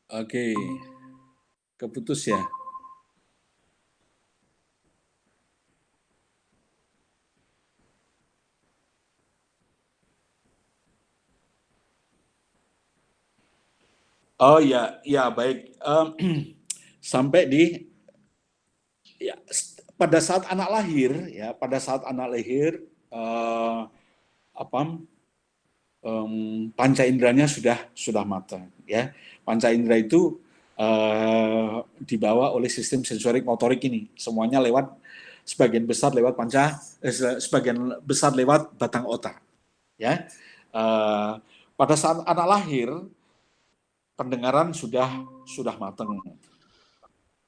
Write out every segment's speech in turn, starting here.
Oke, keputus ya. Oh ya, ya baik. Sampai di ya, pada saat anak lahir ya, pada saat anak lahir eh, apa panca inderanya sudah matang ya. Panca indera itu dibawa oleh sistem sensorik motorik ini. Semuanya lewat sebagian besar lewat sebagian besar lewat batang otak ya. Eh, pada saat anak lahir pendengaran sudah matang.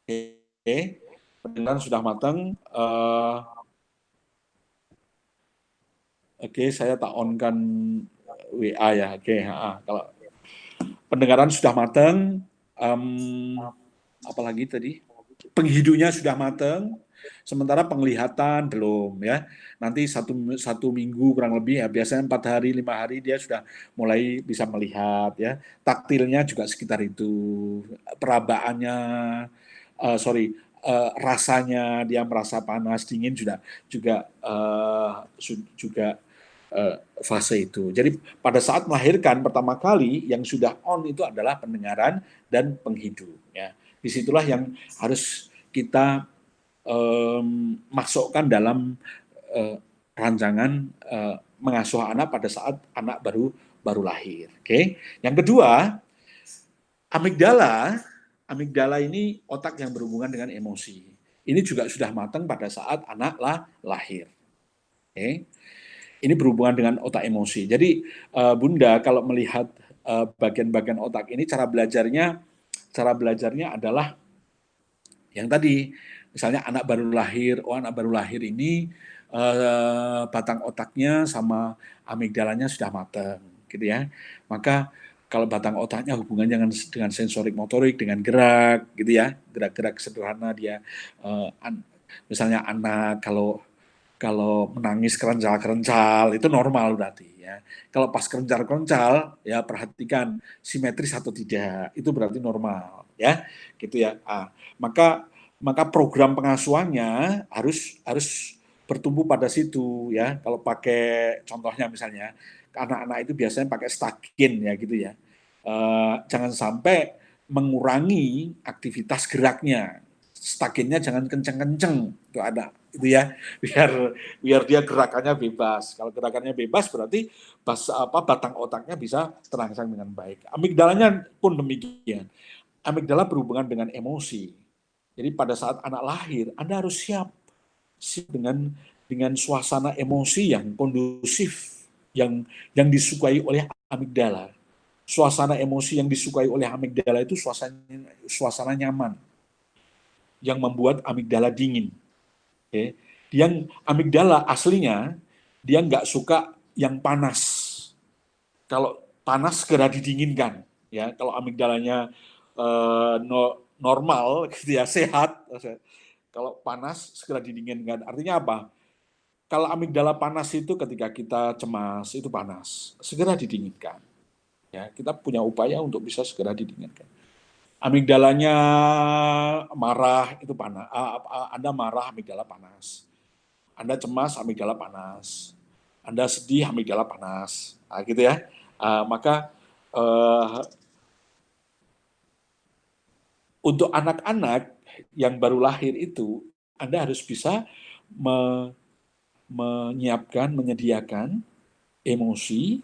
Oke, pendengaran sudah matang. Oke, saya tak on kan WA ya. Oke, kalau pendengaran sudah matang, apalagi tadi penghidunya sudah matang, sementara penglihatan belum ya. Nanti satu minggu kurang lebih ya, biasanya 4 hari 5 hari dia sudah mulai bisa melihat ya. Taktilnya juga sekitar itu, perabaannya, rasanya dia merasa panas dingin juga fase itu. Jadi pada saat melahirkan pertama kali yang sudah on itu adalah pendengaran dan penghidu. Ya, disitulah yang harus kita masukkan dalam eh, rancangan mengasuh anak pada saat anak baru baru lahir. Oke. Yang kedua, amigdala. Amigdala ini otak yang berhubungan dengan emosi. Ini juga sudah matang pada saat anak lahir. Oke. Ini berhubungan dengan otak emosi. Jadi Bunda kalau melihat bagian-bagian otak ini cara belajarnya adalah yang tadi, misalnya anak baru lahir ini batang otaknya sama amigdalanya sudah matang, gitu ya. Maka kalau batang otaknya hubungannya dengan sensorik motorik, dengan gerak, gitu ya, gerak-gerak sederhana dia, misalnya anak kalau kalau menangis kerencal-kerencal itu normal berarti ya. Kalau pas kerencal-kerencal ya perhatikan simetris atau tidak, itu berarti normal ya. Gitu ya. Maka maka program pengasuhannya harus harus bertumbuh pada situ ya. Kalau pakai contohnya misalnya anak-anak itu biasanya pakai stakin ya gitu ya. Jangan sampai mengurangi aktivitas geraknya. Stakinnya jangan kenceng-kenceng itu ada itu ya, biar biar dia gerakannya bebas. Kalau gerakannya bebas berarti batang otaknya bisa terangsang dengan baik. Amigdalanya pun demikian. Amigdala berhubungan dengan emosi. Jadi pada saat anak lahir, Anda harus siap dengan suasana emosi yang kondusif, yang disukai oleh amigdala. Suasana emosi yang disukai oleh amigdala itu suasana nyaman, yang membuat amigdala dingin. Okay. Yang amigdala aslinya dia nggak suka yang panas. Kalau panas segera didinginkan, ya. Kalau amigdalanya normal, gitu ya, sehat. Kalau panas segera didinginkan. Artinya apa? Kalau amigdala panas itu ketika kita cemas itu panas, segera didinginkan. Ya, kita punya upaya untuk bisa segera didinginkan. Amigdalanya marah itu panas. Anda marah, amigdala panas. Anda cemas, amigdala panas. Anda sedih, amigdala panas. Gitu ya. Maka uh, untuk anak-anak yang baru lahir itu, Anda harus bisa menyediakan emosi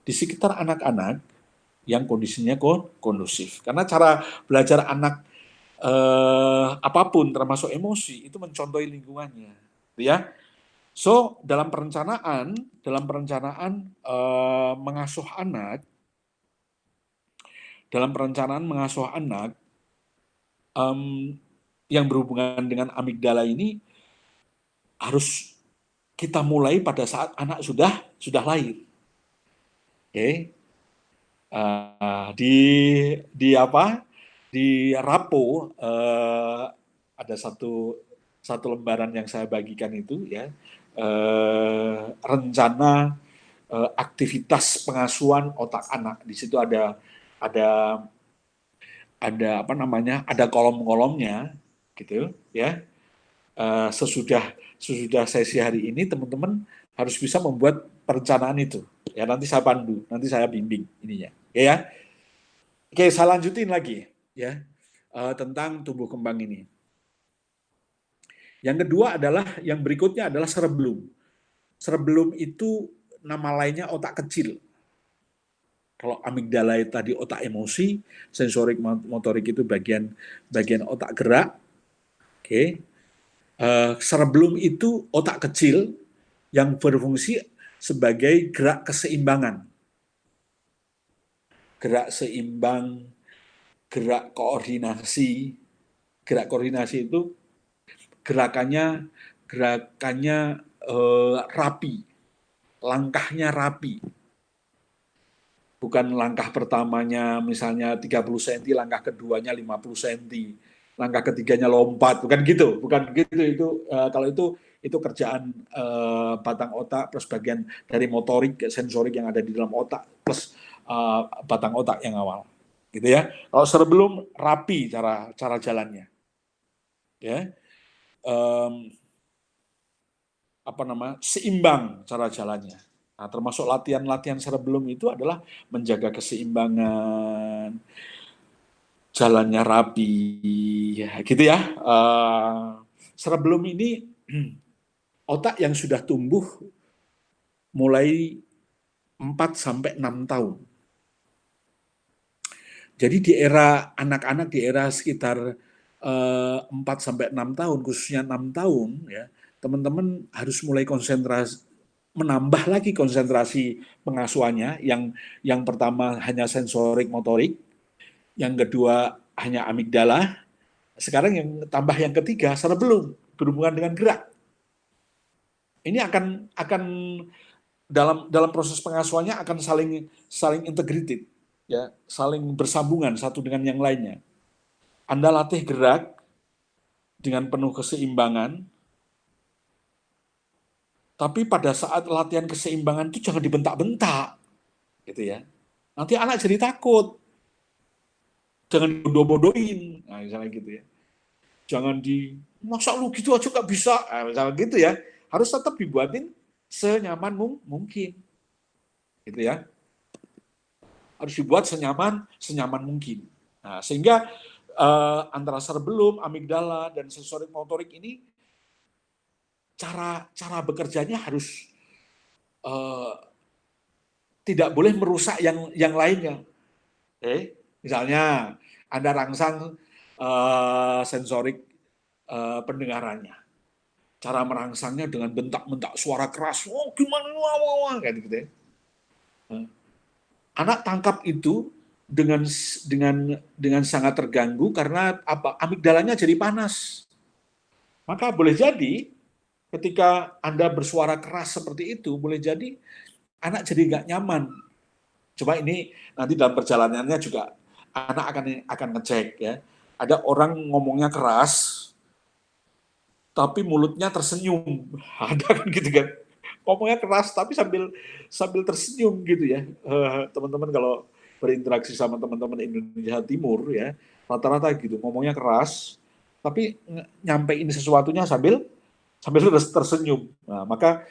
di sekitar anak-anak yang kondisinya kondusif. Karena cara belajar anak apapun, termasuk emosi, itu mencontohi lingkungannya, ya. So dalam perencanaan mengasuh anak, um, yang berhubungan dengan amigdala ini harus kita mulai pada saat anak sudah lahir. Oke, okay. Di apa? Di Rapo ada satu lembaran yang saya bagikan itu ya, rencana aktivitas pengasuhan otak anak. Di situ ada apa namanya, ada kolom-kolomnya, gitu ya. Sesudah sesi hari ini teman-teman harus bisa membuat perencanaan itu. Ya nanti saya pandu, nanti saya bimbing ininya. Ya. Oke, saya lanjutin lagi ya tentang tumbuh kembang ini. Yang kedua adalah yang berikutnya adalah cerebellum. Cerebellum itu nama lainnya otak kecil. Kalau amigdala tadi otak emosi, sensorik motorik itu bagian otak gerak. Oke. Cerebellum itu otak kecil yang berfungsi sebagai gerak keseimbangan. Gerak seimbang, gerak koordinasi. Gerak koordinasi itu gerakannya rapi, langkahnya rapi. Bukan langkah pertamanya misalnya 30 cm, langkah keduanya 50 cm, langkah ketiganya lompat, bukan gitu, itu kalau itu kerjaan batang otak plus bagian dari motorik sensorik yang ada di dalam otak plus batang otak yang awal, gitu ya. Kalau sebelum rapi cara jalannya, ya, seimbang cara jalannya. Nah, termasuk latihan-latihan sebelum itu adalah menjaga keseimbangan, jalannya rapi, ya, gitu ya. Sebelum ini otak yang sudah tumbuh mulai 4 sampai 6 tahun. Jadi di era anak-anak di era sekitar 4 sampai 6 tahun, khususnya 6 tahun ya, teman-teman harus mulai konsentrasi menambah lagi konsentrasi pengasuhannya yang pertama hanya sensorik motorik, yang kedua hanya amigdala, sekarang yang tambah yang ketiga cerebellum berhubungan dengan gerak. Ini akan dalam proses pengasuhannya akan saling integrated, ya, saling bersambungan satu dengan yang lainnya. Anda latih gerak dengan penuh keseimbangan, tapi pada saat latihan keseimbangan itu jangan dibentak-bentak, gitu ya. Nanti anak jadi takut, jangan bodoh-bodohin, nah, misalnya gitu ya. Jangan masa lu gitu aja nggak bisa, nah, misalnya gitu ya. Harus tetap dibuatin senyaman mungkin, gitu ya. Harus dibuat senyaman mungkin. Nah, sehingga antara cerebellum, amigdala, dan sensorik motorik ini cara bekerjanya harus tidak boleh merusak yang lainnya. Misalnya Anda rangsang sensorik pendengarannya. Cara merangsangnya dengan bentak-bentak suara keras. Oh, gimana wah kayak gitu ya. Anak tangkap itu dengan sangat terganggu karena apa? Amigdalanya jadi panas. Maka boleh jadi ketika Anda bersuara keras seperti itu, boleh jadi anak jadi nggak nyaman. Coba ini nanti dalam perjalanannya juga anak akan ngecek ya. Ada orang ngomongnya keras, tapi mulutnya tersenyum. Ada kan gitu kan. Ngomongnya keras tapi sambil tersenyum gitu ya. Teman-teman kalau berinteraksi sama teman-teman Indonesia Timur ya, rata-rata gitu, ngomongnya keras tapi nyampein sesuatunya sambil tersenyum. Nah, maka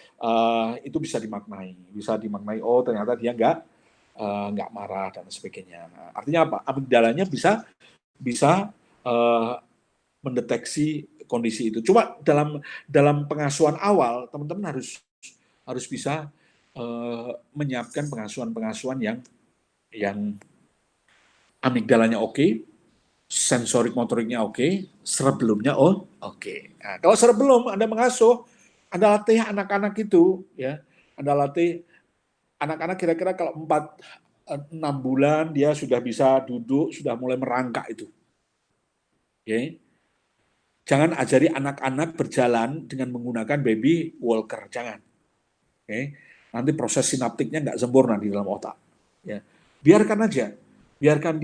itu bisa dimaknai. Oh ternyata dia nggak marah dan sebagainya. Nah, artinya apa? Amigdalanya bisa mendeteksi kondisi itu. Cuma dalam pengasuhan awal teman-teman harus bisa menyiapkan pengasuhan yang amigdalanya oke, sensorik motoriknya oke, cerebellumnya oke. Nah, kalau cerebellum Anda mengasuh, Anda latih anak-anak itu ya, Anda latih anak-anak kira-kira kalau 6 bulan dia sudah bisa duduk, sudah mulai merangkak itu. Oke. Jangan ajari anak-anak berjalan dengan menggunakan baby walker, jangan. Oke. Nanti proses sinaptiknya nggak sempurna di dalam otak. Ya. Biarkan aja, biarkan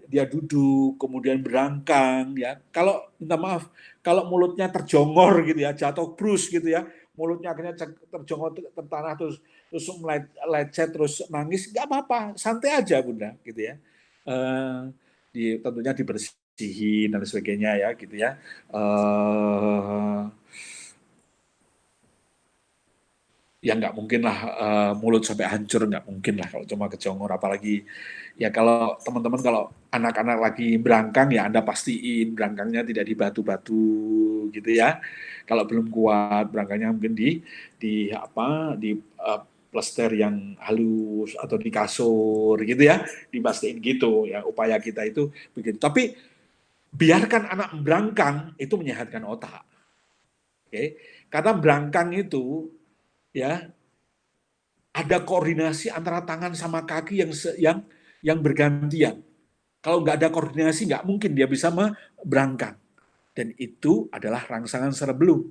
dia duduk, kemudian berangkang. Ya. Kalau minta maaf, kalau mulutnya terjongor gitu ya, jatuh brus gitu ya, mulutnya akhirnya terjongor tertanah terus lecet terus nangis, nggak apa-apa, santai aja bunda, gitu ya. tentunya dibersihin dan sebagainya ya gitu ya. Eh, ya nggak mungkin lah mulut sampai hancur, nggak mungkin lah kalau cuma kejongor, apalagi ya kalau teman-teman, kalau anak-anak lagi berangkang ya Anda pastiin berangkangnya tidak di batu-batu gitu ya. Kalau belum kuat berangkangnya mungkin di apa di plester yang halus atau di kasur gitu ya, dipastiin gitu ya, upaya kita itu begitu. Tapi biarkan anak berangkang itu menyehatkan otak, oke? Karena berangkang itu ya ada koordinasi antara tangan sama kaki yang bergantian. Kalau nggak ada koordinasi, nggak mungkin dia bisa berangkat. Dan itu adalah rangsangan cerebellum.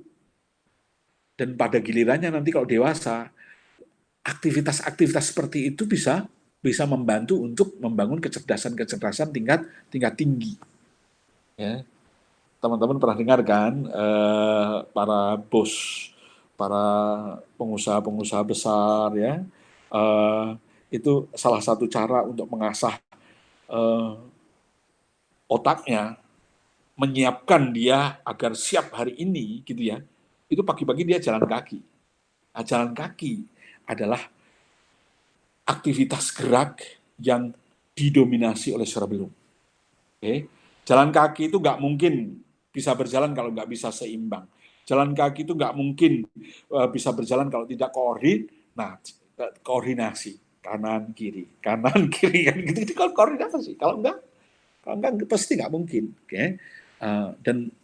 Dan pada gilirannya nanti kalau dewasa, aktivitas-aktivitas seperti itu bisa bisa membantu untuk membangun kecerdasan-kecerdasan tingkat tingkat tinggi. Ya, teman-teman pernah dengar kan para bos, para pengusaha-pengusaha besar ya, eh, itu salah satu cara untuk mengasah eh, otaknya, menyiapkan dia agar siap hari ini gitu ya. Itu pagi-pagi dia jalan kaki. Nah, jalan kaki adalah aktivitas gerak yang didominasi oleh cerebellum. Okay? Jalan kaki itu nggak mungkin bisa berjalan kalau nggak bisa seimbang. Jalan kaki itu nggak mungkin bisa berjalan kalau tidak koordinasi kanan kiri kan gitu, itu kalau koordinasi, kalau enggak pasti nggak mungkin. Okay?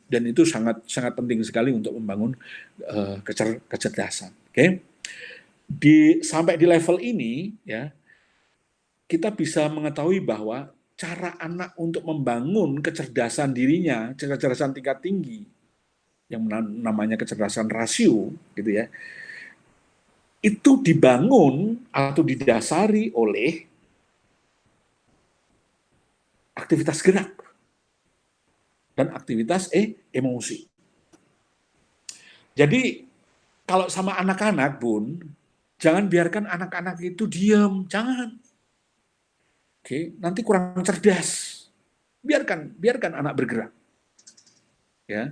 Dan itu sangat sangat penting sekali untuk membangun kecerdasan. Okay? Sampai di level ini ya, kita bisa mengetahui bahwa cara anak untuk membangun kecerdasan dirinya, kecerdasan tingkat tinggi, yang namanya kecerdasan rasio, gitu ya, itu dibangun atau didasari oleh aktivitas gerak dan aktivitas emosi. Jadi kalau sama anak-anak, Bun, jangan biarkan anak-anak itu diam, jangan. Oke, nanti kurang cerdas. Biarkan anak bergerak, ya.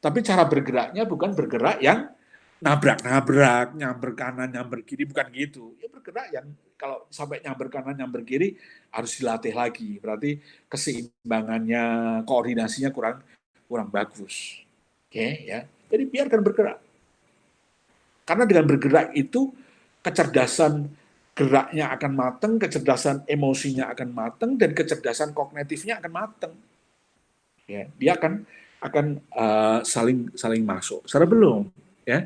Tapi cara bergeraknya bukan bergerak yang nabrak-nabrak, nyamber kanan, nyamber kiri, bukan gitu. Ya bergerak yang kalau sampai nyamber kanan, nyamber kiri harus dilatih lagi. Berarti keseimbangannya, koordinasinya kurang kurang bagus. Oke, ya. Jadi biarkan bergerak. Karena dengan bergerak itu kecerdasan geraknya akan matang, kecerdasan emosinya akan matang, dan kecerdasan kognitifnya akan matang. Ya, dia akan saling saling masuk. Cerebellum, ya.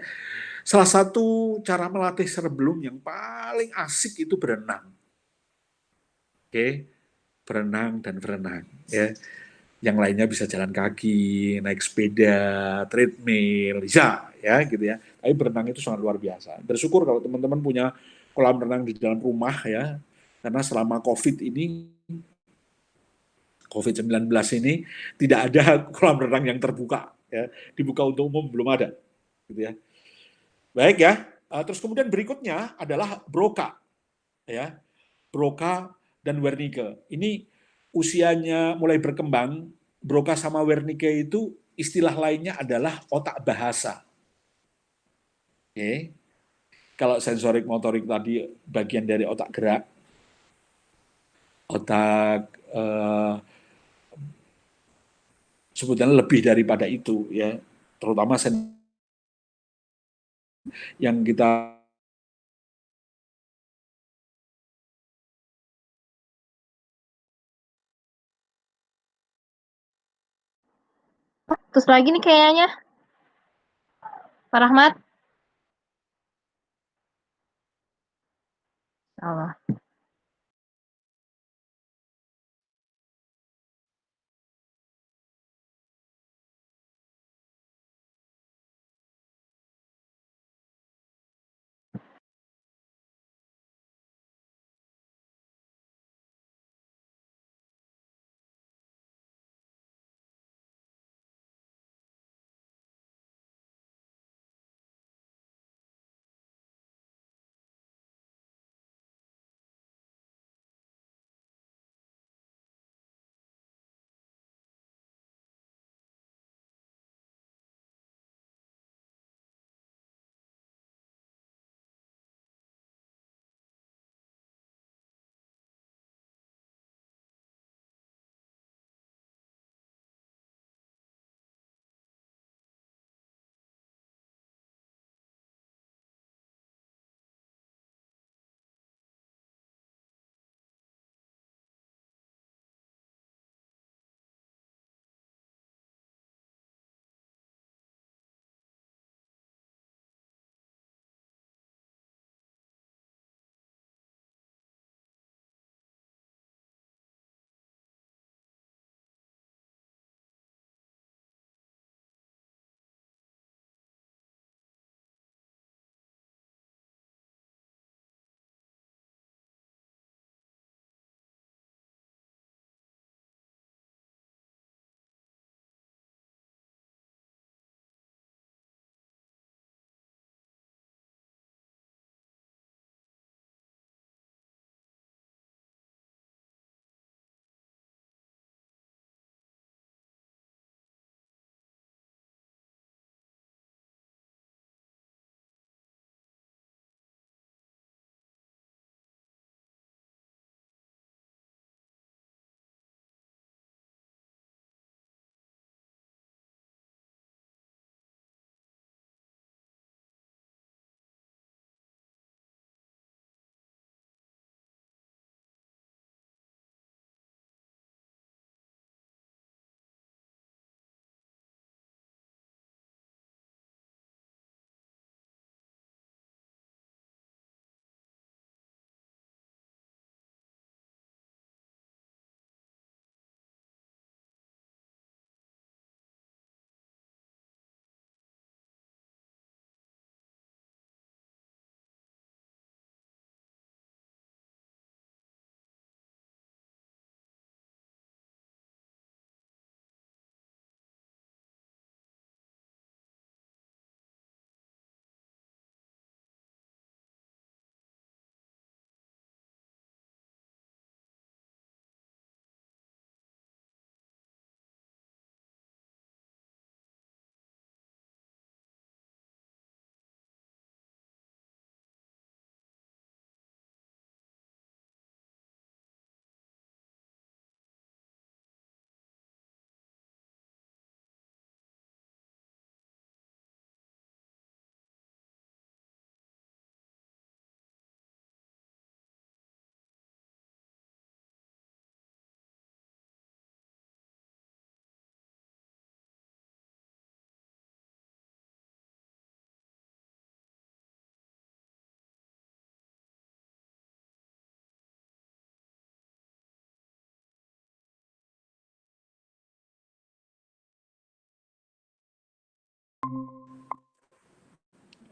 Salah satu cara melatih cerebellum yang paling asik itu berenang. Oke, berenang dan berenang, ya. Yang lainnya bisa jalan kaki, naik sepeda, treadmill, bisa ya gitu ya. Tapi berenang itu sangat luar biasa. Bersyukur kalau teman-teman punya kolam renang di dalam rumah ya. Karena selama COVID-19 ini tidak ada kolam renang yang terbuka ya. Dibuka untuk umum belum ada gitu ya. Baik ya. Terus kemudian berikutnya adalah Broca ya. Broca dan Wernicke. Ini usianya mulai berkembang. Broca sama Wernicke itu istilah lainnya adalah otak bahasa. Oke. Kalau sensorik motorik tadi bagian dari otak gerak, otak sebetulnya lebih daripada itu ya. Terutama yang kita Terus lagi nih kayaknya, Pak Rahmat. Salah.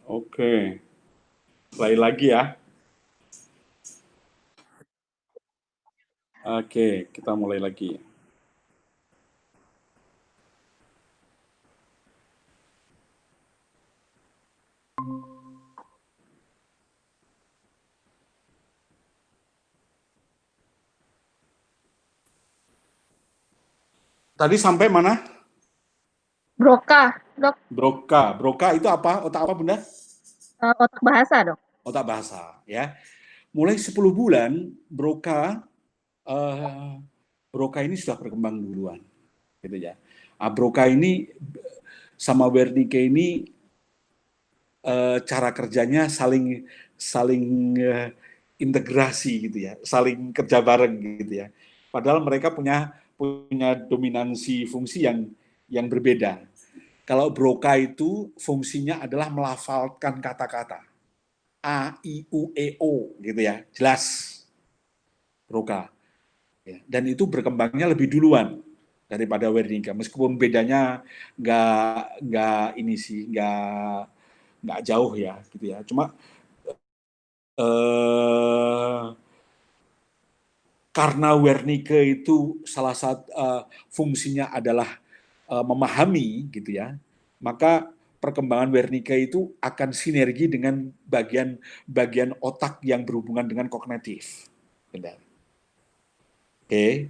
Oke, mulai lagi ya. Oke, kita mulai lagi. Tadi sampai mana? Broca, Dok. Broca. Broca itu apa? Otak apa, Bunda? Otak bahasa, Dok. Otak bahasa, ya. Mulai 10 bulan, Broca eh, Broca ini sudah berkembang duluan, gitu ya. Broca ini sama Wernicke ini cara kerjanya saling saling integrasi gitu ya, saling kerja bareng gitu ya. Padahal mereka punya punya dominansi fungsi yang berbeda. Kalau Broca itu fungsinya adalah melafalkan kata-kata. A, I, U, E, O gitu ya, jelas Broca. Ya. Dan itu berkembangnya lebih duluan daripada Wernicke. Meskipun bedanya nggak ini sih, nggak jauh ya gitu ya. Cuma eh, karena Wernicke itu salah satu fungsinya adalah memahami gitu ya, maka perkembangan Wernicke itu akan sinergi dengan bagian otak yang berhubungan dengan kognitif. Benar. Oke.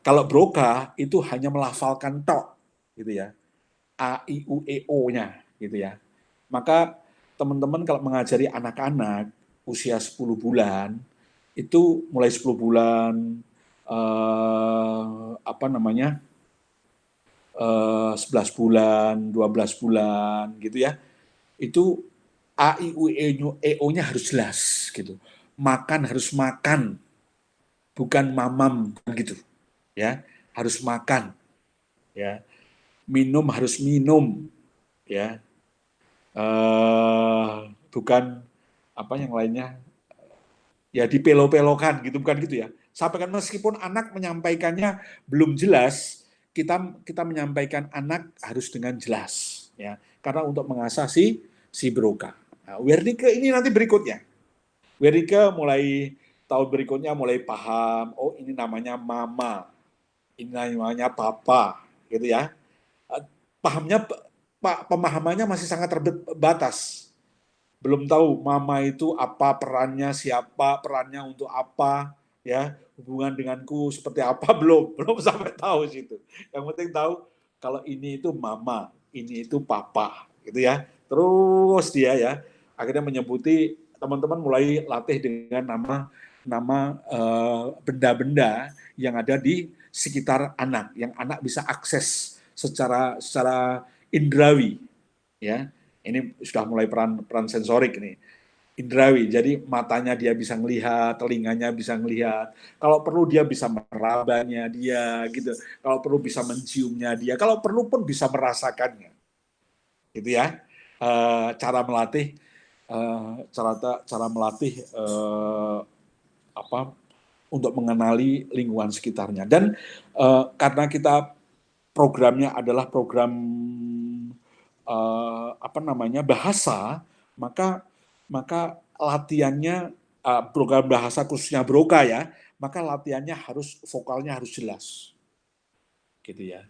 Kalau Broca itu hanya melafalkan tok gitu ya, A I U E O-nya gitu ya. Maka teman-teman kalau mengajari anak-anak usia 10 bulan itu mulai 10 bulan apa namanya? 11 bulan, 12 bulan gitu ya. Itu A I U E O-nya harus jelas gitu. Makan harus makan, bukan mamam gitu ya. Harus makan ya. Minum harus minum ya. Bukan apa yang lainnya ya dipelo-pelokan gitu, bukan gitu ya. Sampaikan meskipun anak menyampaikannya belum jelas, kita menyampaikan anak harus dengan jelas ya. Karena untuk mengasah si Broca. Nah, Wernicke ini nanti berikutnya. Wernicke mulai tahun berikutnya mulai paham, oh ini namanya mama, ini namanya papa, gitu ya. Pahamnya pemahamannya masih sangat terbatas. Belum tahu mama itu apa perannya, siapa perannya untuk apa, ya hubungan denganku seperti apa belum sampai tahu situ. Yang penting tahu kalau ini itu mama, ini itu papa, gitu ya. Terus dia ya akhirnya menyebuti, teman-teman mulai latih dengan nama benda-benda yang ada di sekitar anak, yang anak bisa akses secara indrawi, ya. Ini sudah mulai peran peran sensorik ini, indrawi. Jadi matanya dia bisa melihat, telinganya bisa melihat. Kalau perlu dia bisa merabanya dia gitu. Kalau perlu bisa menciumnya dia. Kalau perlu pun bisa merasakannya. Gitu ya. Cara melatih cara melatih apa untuk mengenali lingkungan sekitarnya. Dan karena kita programnya adalah program apa namanya bahasa, maka maka latihannya program bahasa khususnya Broca ya, maka latihannya harus vokalnya harus jelas, gitu ya.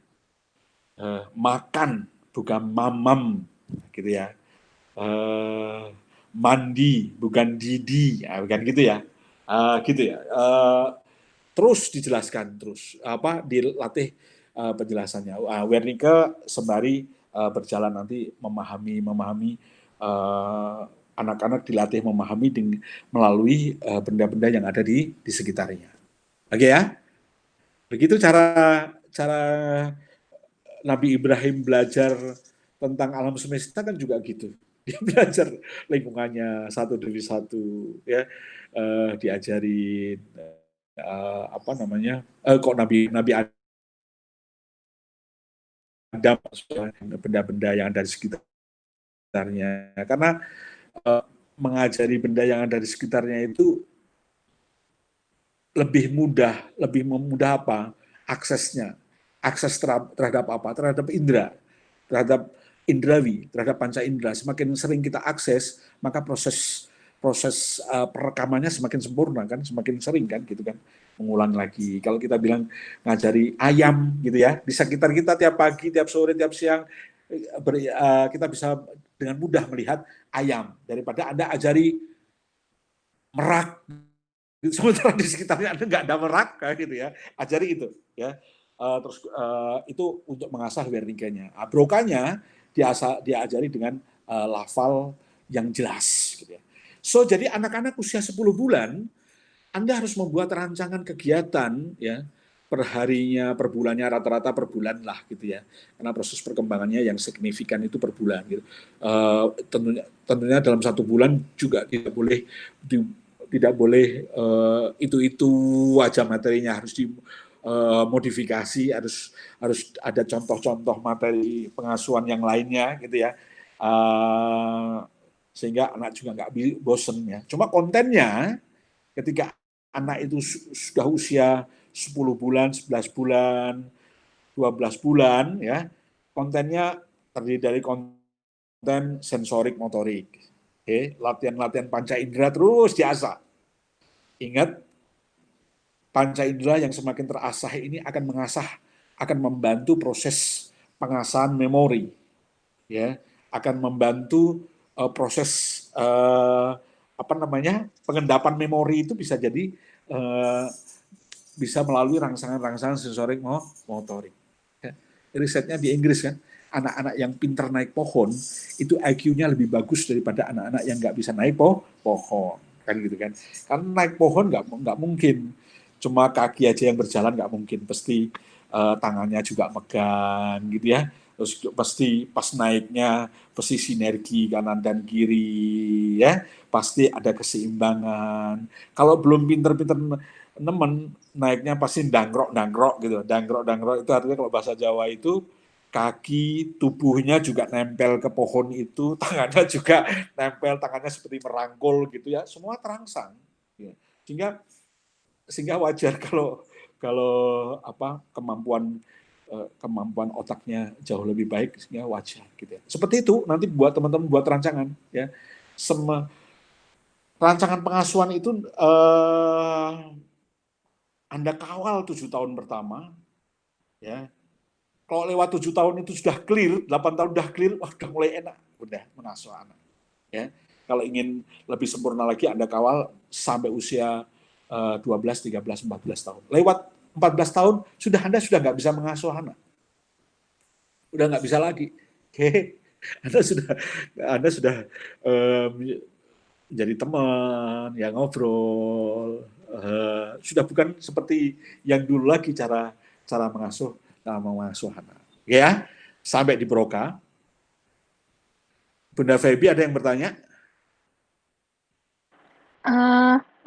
Makan bukan mamam, gitu ya. Eh, Mandi bukan didi, bukan gitu ya. Gitu ya. Terus dijelaskan terus apa dilatih penjelasannya. Wernicke sembari berjalan nanti memahami anak-anak dilatih memahami melalui benda-benda yang ada di sekitarnya. Oke ya, begitu cara cara Nabi Ibrahim belajar tentang alam semesta kan juga gitu. Dia belajar lingkungannya satu demi satu, ya, diajarin apa namanya, kok Nabi Nabi Adam benda-benda yang ada di sekitarnya. Karena mengajari benda yang ada di sekitarnya itu lebih memudah apa? Aksesnya. Akses terhadap apa? Terhadap indera, terhadap indrawi, terhadap panca indera. Semakin sering kita akses, maka proses perekamannya semakin sempurna kan, semakin sering kan gitu kan, mengulang lagi. Kalau kita bilang ngajari ayam gitu ya, di sekitar kita tiap pagi, tiap sore, tiap siang, kita bisa dengan mudah melihat ayam daripada Anda ajari merak. Sementara di sekitarnya Anda nggak ada merak kayak gitu ya, ajari itu ya. Terus itu untuk mengasah wernicanya. Brokanya diajari dengan lafal yang jelas gitu ya. So jadi anak-anak usia 10 bulan Anda harus membuat rancangan kegiatan ya, per harinya, per bulannya, rata-rata per bulan lah gitu ya. Karena proses perkembangannya yang signifikan itu per bulan gitu. Tentunya dalam 1 bulan juga tidak boleh itu aja materinya, harus dimodifikasi, harus ada contoh-contoh materi pengasuhan yang lainnya gitu ya. Sehingga anak juga nggak bosen ya. Cuma kontennya ketika anak itu sudah usia 10 bulan, 11 bulan, 12 bulan ya, kontennya terdiri dari konten sensorik motorik. Oke, latihan-latihan panca indera terus diasah. Ingat, panca indera yang semakin terasah ini akan membantu proses pengasahan memori, ya, akan membantu proses pengendapan memori itu bisa jadi bisa melalui rangsangan-rangsangan sensorik motorik. Ya. Risetnya di Inggris kan, anak-anak yang pintar naik pohon itu IQ-nya lebih bagus daripada anak-anak yang nggak bisa naik pohon, kan gitu kan? Karena naik pohon nggak mungkin cuma kaki aja yang berjalan, nggak mungkin, pasti tangannya juga megang gitu ya. Terus pasti pas naiknya pasti sinergi kanan dan kiri ya, pasti ada keseimbangan. Kalau belum pinter-pinter nemen, naiknya pasti dangkrok gitu. Dangkrok itu artinya kalau bahasa Jawa itu kaki tubuhnya juga nempel ke pohon itu, tangannya juga nempel, tangannya seperti merangkul gitu ya, semua terangsang. Ya. Sehingga wajar kalau kalau kemampuan otaknya jauh lebih baik, sehingga wajar gitu ya. Seperti itu nanti buat teman-teman buat rancangan ya. Rancangan pengasuhan itu Anda kawal 7 tahun pertama ya. Kalau lewat 7 tahun itu sudah clear, 8 tahun sudah clear, wah udah mulai enak, udah mengasuh anak ya. Kalau ingin lebih sempurna lagi Anda kawal sampai usia 12, 13, 14 tahun. Lewat 14 tahun Anda sudah nggak bisa mengasuh anak. Udah nggak bisa lagi. Oke. Anda sudah jadi teman, yang ngobrol, sudah bukan seperti yang dulu lagi cara mengasuh anak. Ya, sampai di Broca. Bunda Feby ada yang bertanya?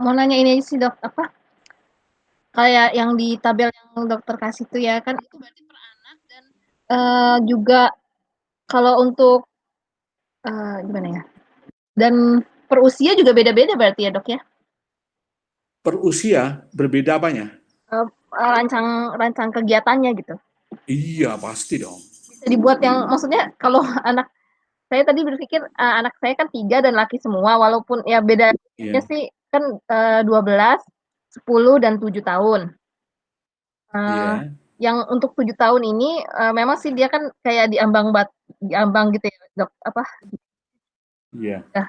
Mau nanya ini aja sih dok, kayak yang di tabel yang dokter kasih itu ya kan, itu berarti per anak dan juga kalau untuk gimana ya? Dan per usia juga beda-beda berarti ya dok ya? Per usia berbeda apanya? Rancang kegiatannya gitu. Iya, pasti dong. Bisa dibuat yang maksudnya kalau anak saya tadi berpikir anak saya kan 3 dan laki semua, walaupun ya bedanya Iya. sih kan 12, 10 dan 7 tahun. Iya. Yang untuk 7 tahun ini memang sih dia kan kayak diambang gitu ya dok, Iya. ya.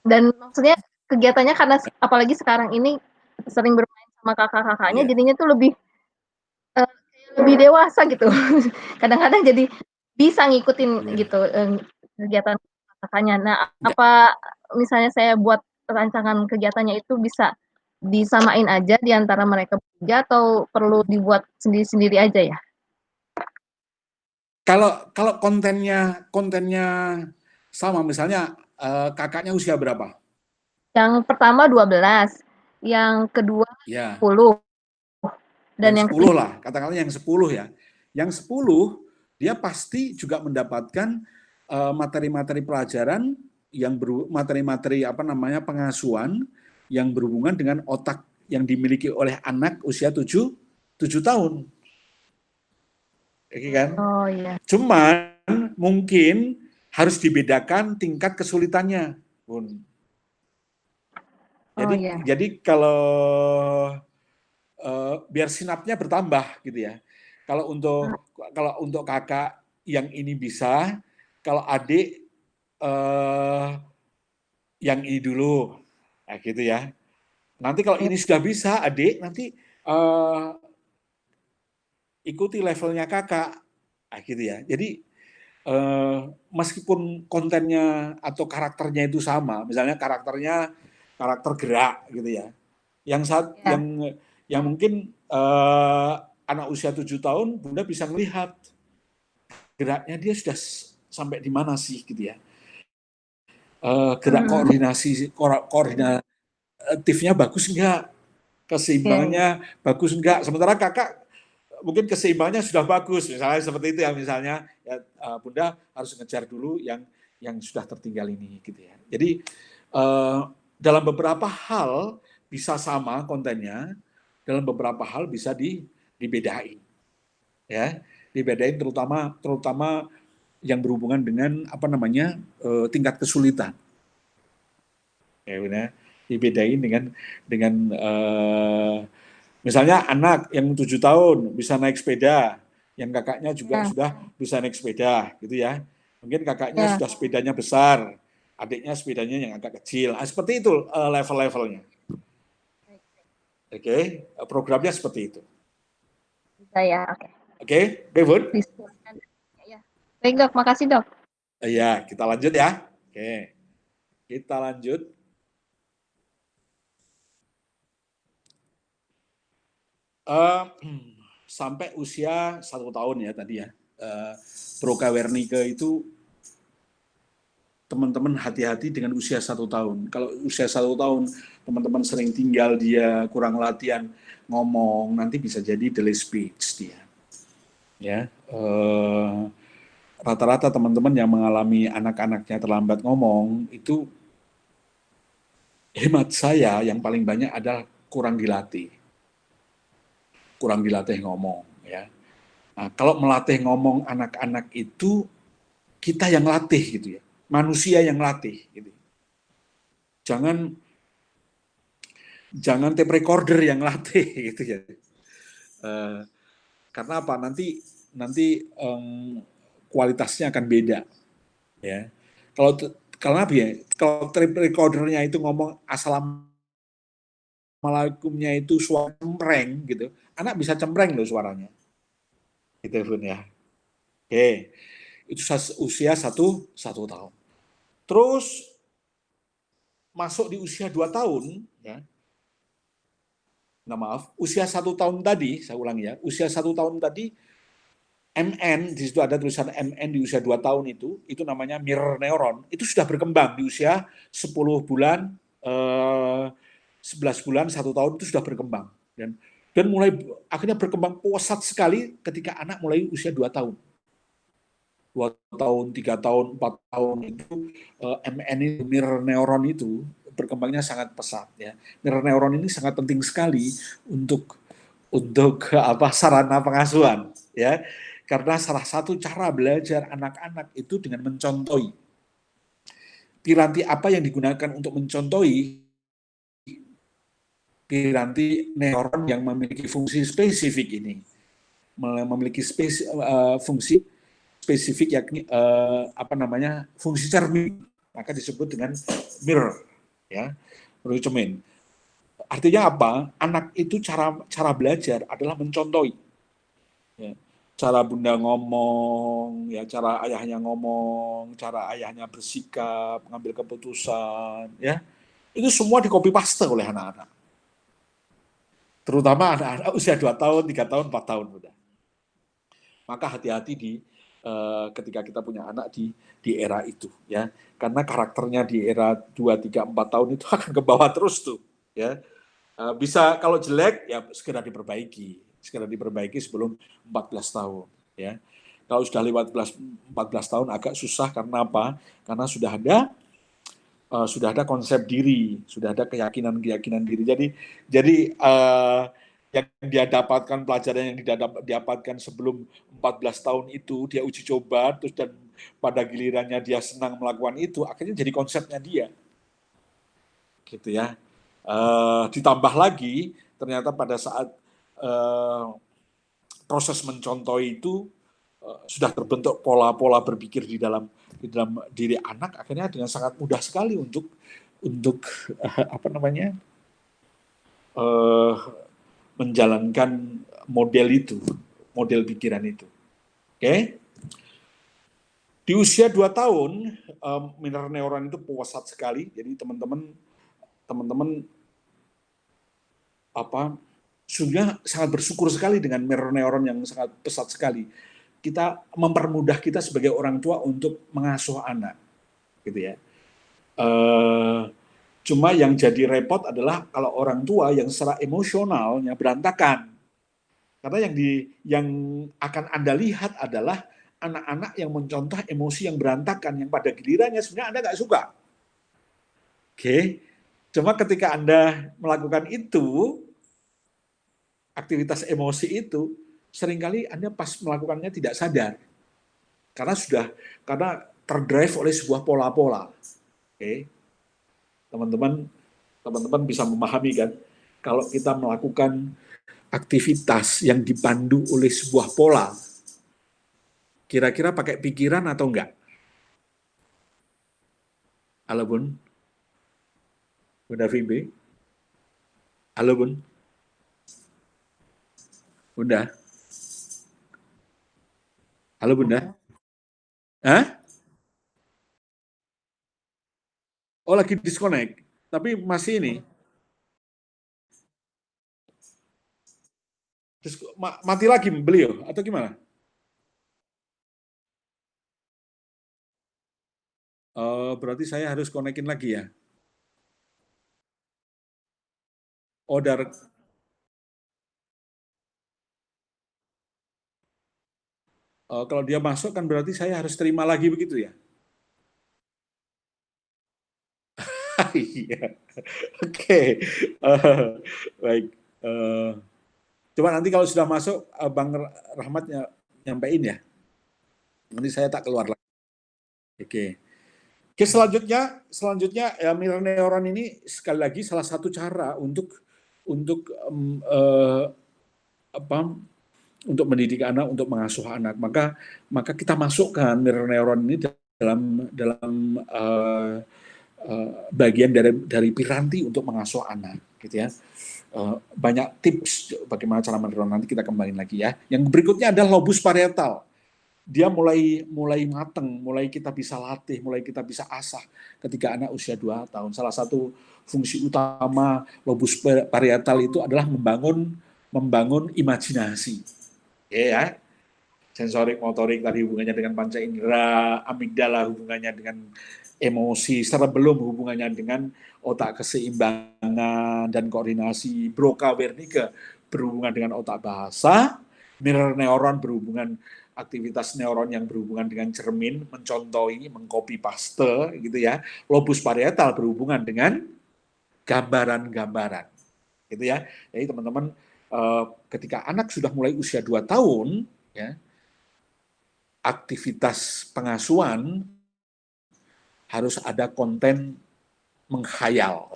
Dan maksudnya kegiatannya karena apalagi sekarang ini sering bermain sama kakak-kakaknya, Iya. jadinya tuh lebih dewasa gitu. Kadang-kadang jadi bisa ngikutin Iya. gitu kegiatan kakaknya. Nah, Enggak. apa misalnya saya buat rancangan kegiatannya itu bisa disamain aja di antara mereka bertiga atau perlu dibuat sendiri-sendiri aja ya? Kalau kontennya sama, misalnya kakaknya usia berapa? Yang pertama 12, yang kedua Ya, 10, dan yang yang 10 ketiga lah, katakanlah yang 10 ya. Yang 10 dia pasti juga mendapatkan materi-materi pelajaran yang materi-materi pengasuhan yang berhubungan dengan otak yang dimiliki oleh anak usia 7 tahun. Oke kan? oh iya. Cuman mungkin harus dibedakan tingkat kesulitannya, Bun. Oh ya. Jadi kalau biar sinapnya bertambah gitu ya. Kalau untuk kakak yang ini bisa, kalau adik yang ini dulu, nah, gitu ya. Nanti kalau ini sudah bisa, adik nanti ikuti levelnya kakak, nah, gitu ya. Jadi meskipun kontennya atau karakternya itu sama, misalnya karakter gerak gitu ya, Ya. yang mungkin anak usia 7 tahun, Bunda bisa melihat geraknya dia sudah sampai di mana sih gitu ya. Gerak koordinatifnya bagus enggak, Oke. keseimbangannya bagus enggak. Sementara kakak mungkin keseimbangannya sudah bagus, misalnya seperti itu ya, misalnya ya, Bunda harus ngejar dulu yang sudah tertinggal ini gitu ya. Jadi dalam beberapa hal bisa sama kontennya, dalam beberapa hal bisa dibedain ya, dibedain terutama yang berhubungan dengan apa namanya tingkat kesulitan. Ya, benar. Dibedain dengan misalnya anak yang 7 tahun bisa naik sepeda, yang kakaknya juga Ya. sudah bisa naik sepeda, gitu ya. Mungkin kakaknya Ya. sudah sepedanya besar, adiknya sepedanya yang agak kecil. Nah, seperti itu level-levelnya. Oke, programnya seperti itu. Bisa ya. Oke. Oke, Bebun? Diskusikan. Ya. Baik dok, makasih dok. Iya, kita lanjut ya. Oke, kita lanjut. Uh, sampai usia 1 tahun ya tadi ya. Broca Wernicke itu teman-teman hati-hati dengan usia 1 tahun. Kalau usia 1 tahun teman-teman sering tinggal dia, kurang latihan ngomong, nanti bisa jadi delay speech dia. Ya, rata-rata teman-teman yang mengalami anak-anaknya terlambat ngomong itu, hemat saya yang paling banyak adalah kurang dilatih ngomong. Ya. Nah, kalau melatih ngomong anak-anak itu kita yang latih gitu ya, manusia yang latih gitu. Jangan tape recorder yang latih gitu ya. Karena apa? Nanti kualitasnya akan beda ya. Kalau apa ya? Kalau tape recordernya itu ngomong assalamualaikumnya itu suara cempreng gitu, anak bisa cempreng loh suaranya. Gitu Bun ya. Oke, itu usia satu tahun. Terus masuk di usia 2 tahun ya. Nah, maaf, usia 1 tahun tadi, saya ulangi ya, usia 1 tahun tadi, MN, di situ ada tulisan MN di usia 2 tahun itu namanya mirror neuron, itu sudah berkembang di usia 10 bulan, 11 bulan, 1 tahun itu sudah berkembang. Dan mulai akhirnya berkembang pesat sekali ketika anak mulai usia 2 tahun. 2 tahun, 3 tahun, 4 tahun itu MN itu, mirror neuron itu berkembangnya sangat pesat ya. Mirror neuron ini sangat penting sekali untuk apa sarana pengasuhan ya. Karena salah satu cara belajar anak-anak itu dengan mencontohi. Piranti apa yang digunakan untuk mencontohi? Piranti neuron yang memiliki fungsi spesifik ini. Memiliki fungsi spesifik yakni apa namanya? Fungsi cermin. Maka disebut dengan mirror ya. Cermin. Artinya apa? Anak itu cara belajar adalah mencontohi. Ya. Cara bunda ngomong, ya cara ayahnya ngomong, cara ayahnya bersikap, mengambil keputusan, ya itu semua di copy paste oleh anak-anak. Terutama anak-anak usia 2 tahun, 3 tahun, 4 tahun udah. Maka hati-hati ketika kita punya anak di era itu, ya, karena karakternya di era 2, 3, 4 tahun itu akan ke bawah terus tuh, ya. Bisa kalau jelek ya segera diperbaiki sebelum 14 tahun ya. Kalau sudah lewat 14 tahun agak susah karena apa? Karena sudah ada konsep diri, sudah ada keyakinan diri. Jadi yang dia dapatkan, pelajaran yang didapatkan sebelum 14 tahun itu, dia uji coba, terus dan pada gilirannya dia senang melakukan itu, akhirnya jadi konsepnya dia. Gitu ya. Ditambah lagi, ternyata pada saat proses mencontoh itu sudah terbentuk pola-pola berpikir di dalam diri anak, akhirnya dengan sangat mudah sekali untuk apa namanya menjalankan model itu, model pikiran itu. Oke? Di usia 2 tahun, mirror neuron itu pesat sekali. Jadi teman-teman sudah sangat bersyukur sekali dengan mirror neuron yang sangat pesat sekali. Kita mempermudah kita sebagai orang tua untuk mengasuh anak, gitu ya. Cuma yang jadi repot adalah kalau orang tua yang secara emosionalnya berantakan. Karena yang akan Anda lihat adalah anak-anak yang mencontoh emosi yang berantakan, yang pada gilirannya sebenarnya Anda nggak suka. Oke, cuma ketika Anda melakukan itu, aktivitas emosi itu, seringkali Anda pas melakukannya tidak sadar. Karena terdrive oleh sebuah pola-pola. Oke, teman-teman bisa memahami kan, kalau kita melakukan aktivitas yang dipandu oleh sebuah pola, kira-kira pakai pikiran atau enggak? Halo Bun, Bunda Vibe. Halo Bun, Bunda. Halo Bunda. Hah? Oh lagi disconnect, tapi masih ini. Terus mati lagi beliau atau gimana? Berarti saya harus konekin lagi ya. Oh, kalau dia masuk kan berarti saya harus terima lagi begitu ya? Iya. Oke. Eh, baik. Eh, Coba nanti kalau sudah masuk, Bang Rahmat nyampein ya. Nanti saya tak keluar lagi. Oke. Oke, selanjutnya ya, mirror neuron ini sekali lagi salah satu cara untuk apa untuk mendidik anak, untuk mengasuh anak. Maka kita masukkan mirror neuron ini dalam bagian dari piranti untuk mengasuh anak, gitu ya. Banyak tips bagaimana cara menurun, nanti kita kembali lagi ya. Yang berikutnya adalah lobus parietal. Dia mulai mateng, mulai kita bisa latih, mulai kita bisa asah ketika anak usia 2 tahun. Salah satu fungsi utama lobus parietal itu adalah membangun imajinasi. Ya, sensorik, motorik tadi hubungannya dengan panca indera, amigdala hubungannya dengan emosi, cerebellum hubungannya dengan otak keseimbangan dan koordinasi, Broca Wernicke berhubungan dengan otak bahasa, mirror neuron berhubungan aktivitas neuron yang berhubungan dengan cermin, mencontohi, mengcopy paste gitu ya. Lobus parietal berhubungan dengan gambaran-gambaran. Gitu ya. Jadi teman-teman ketika anak sudah mulai usia 2 tahun ya, aktivitas pengasuhan harus ada konten menghayal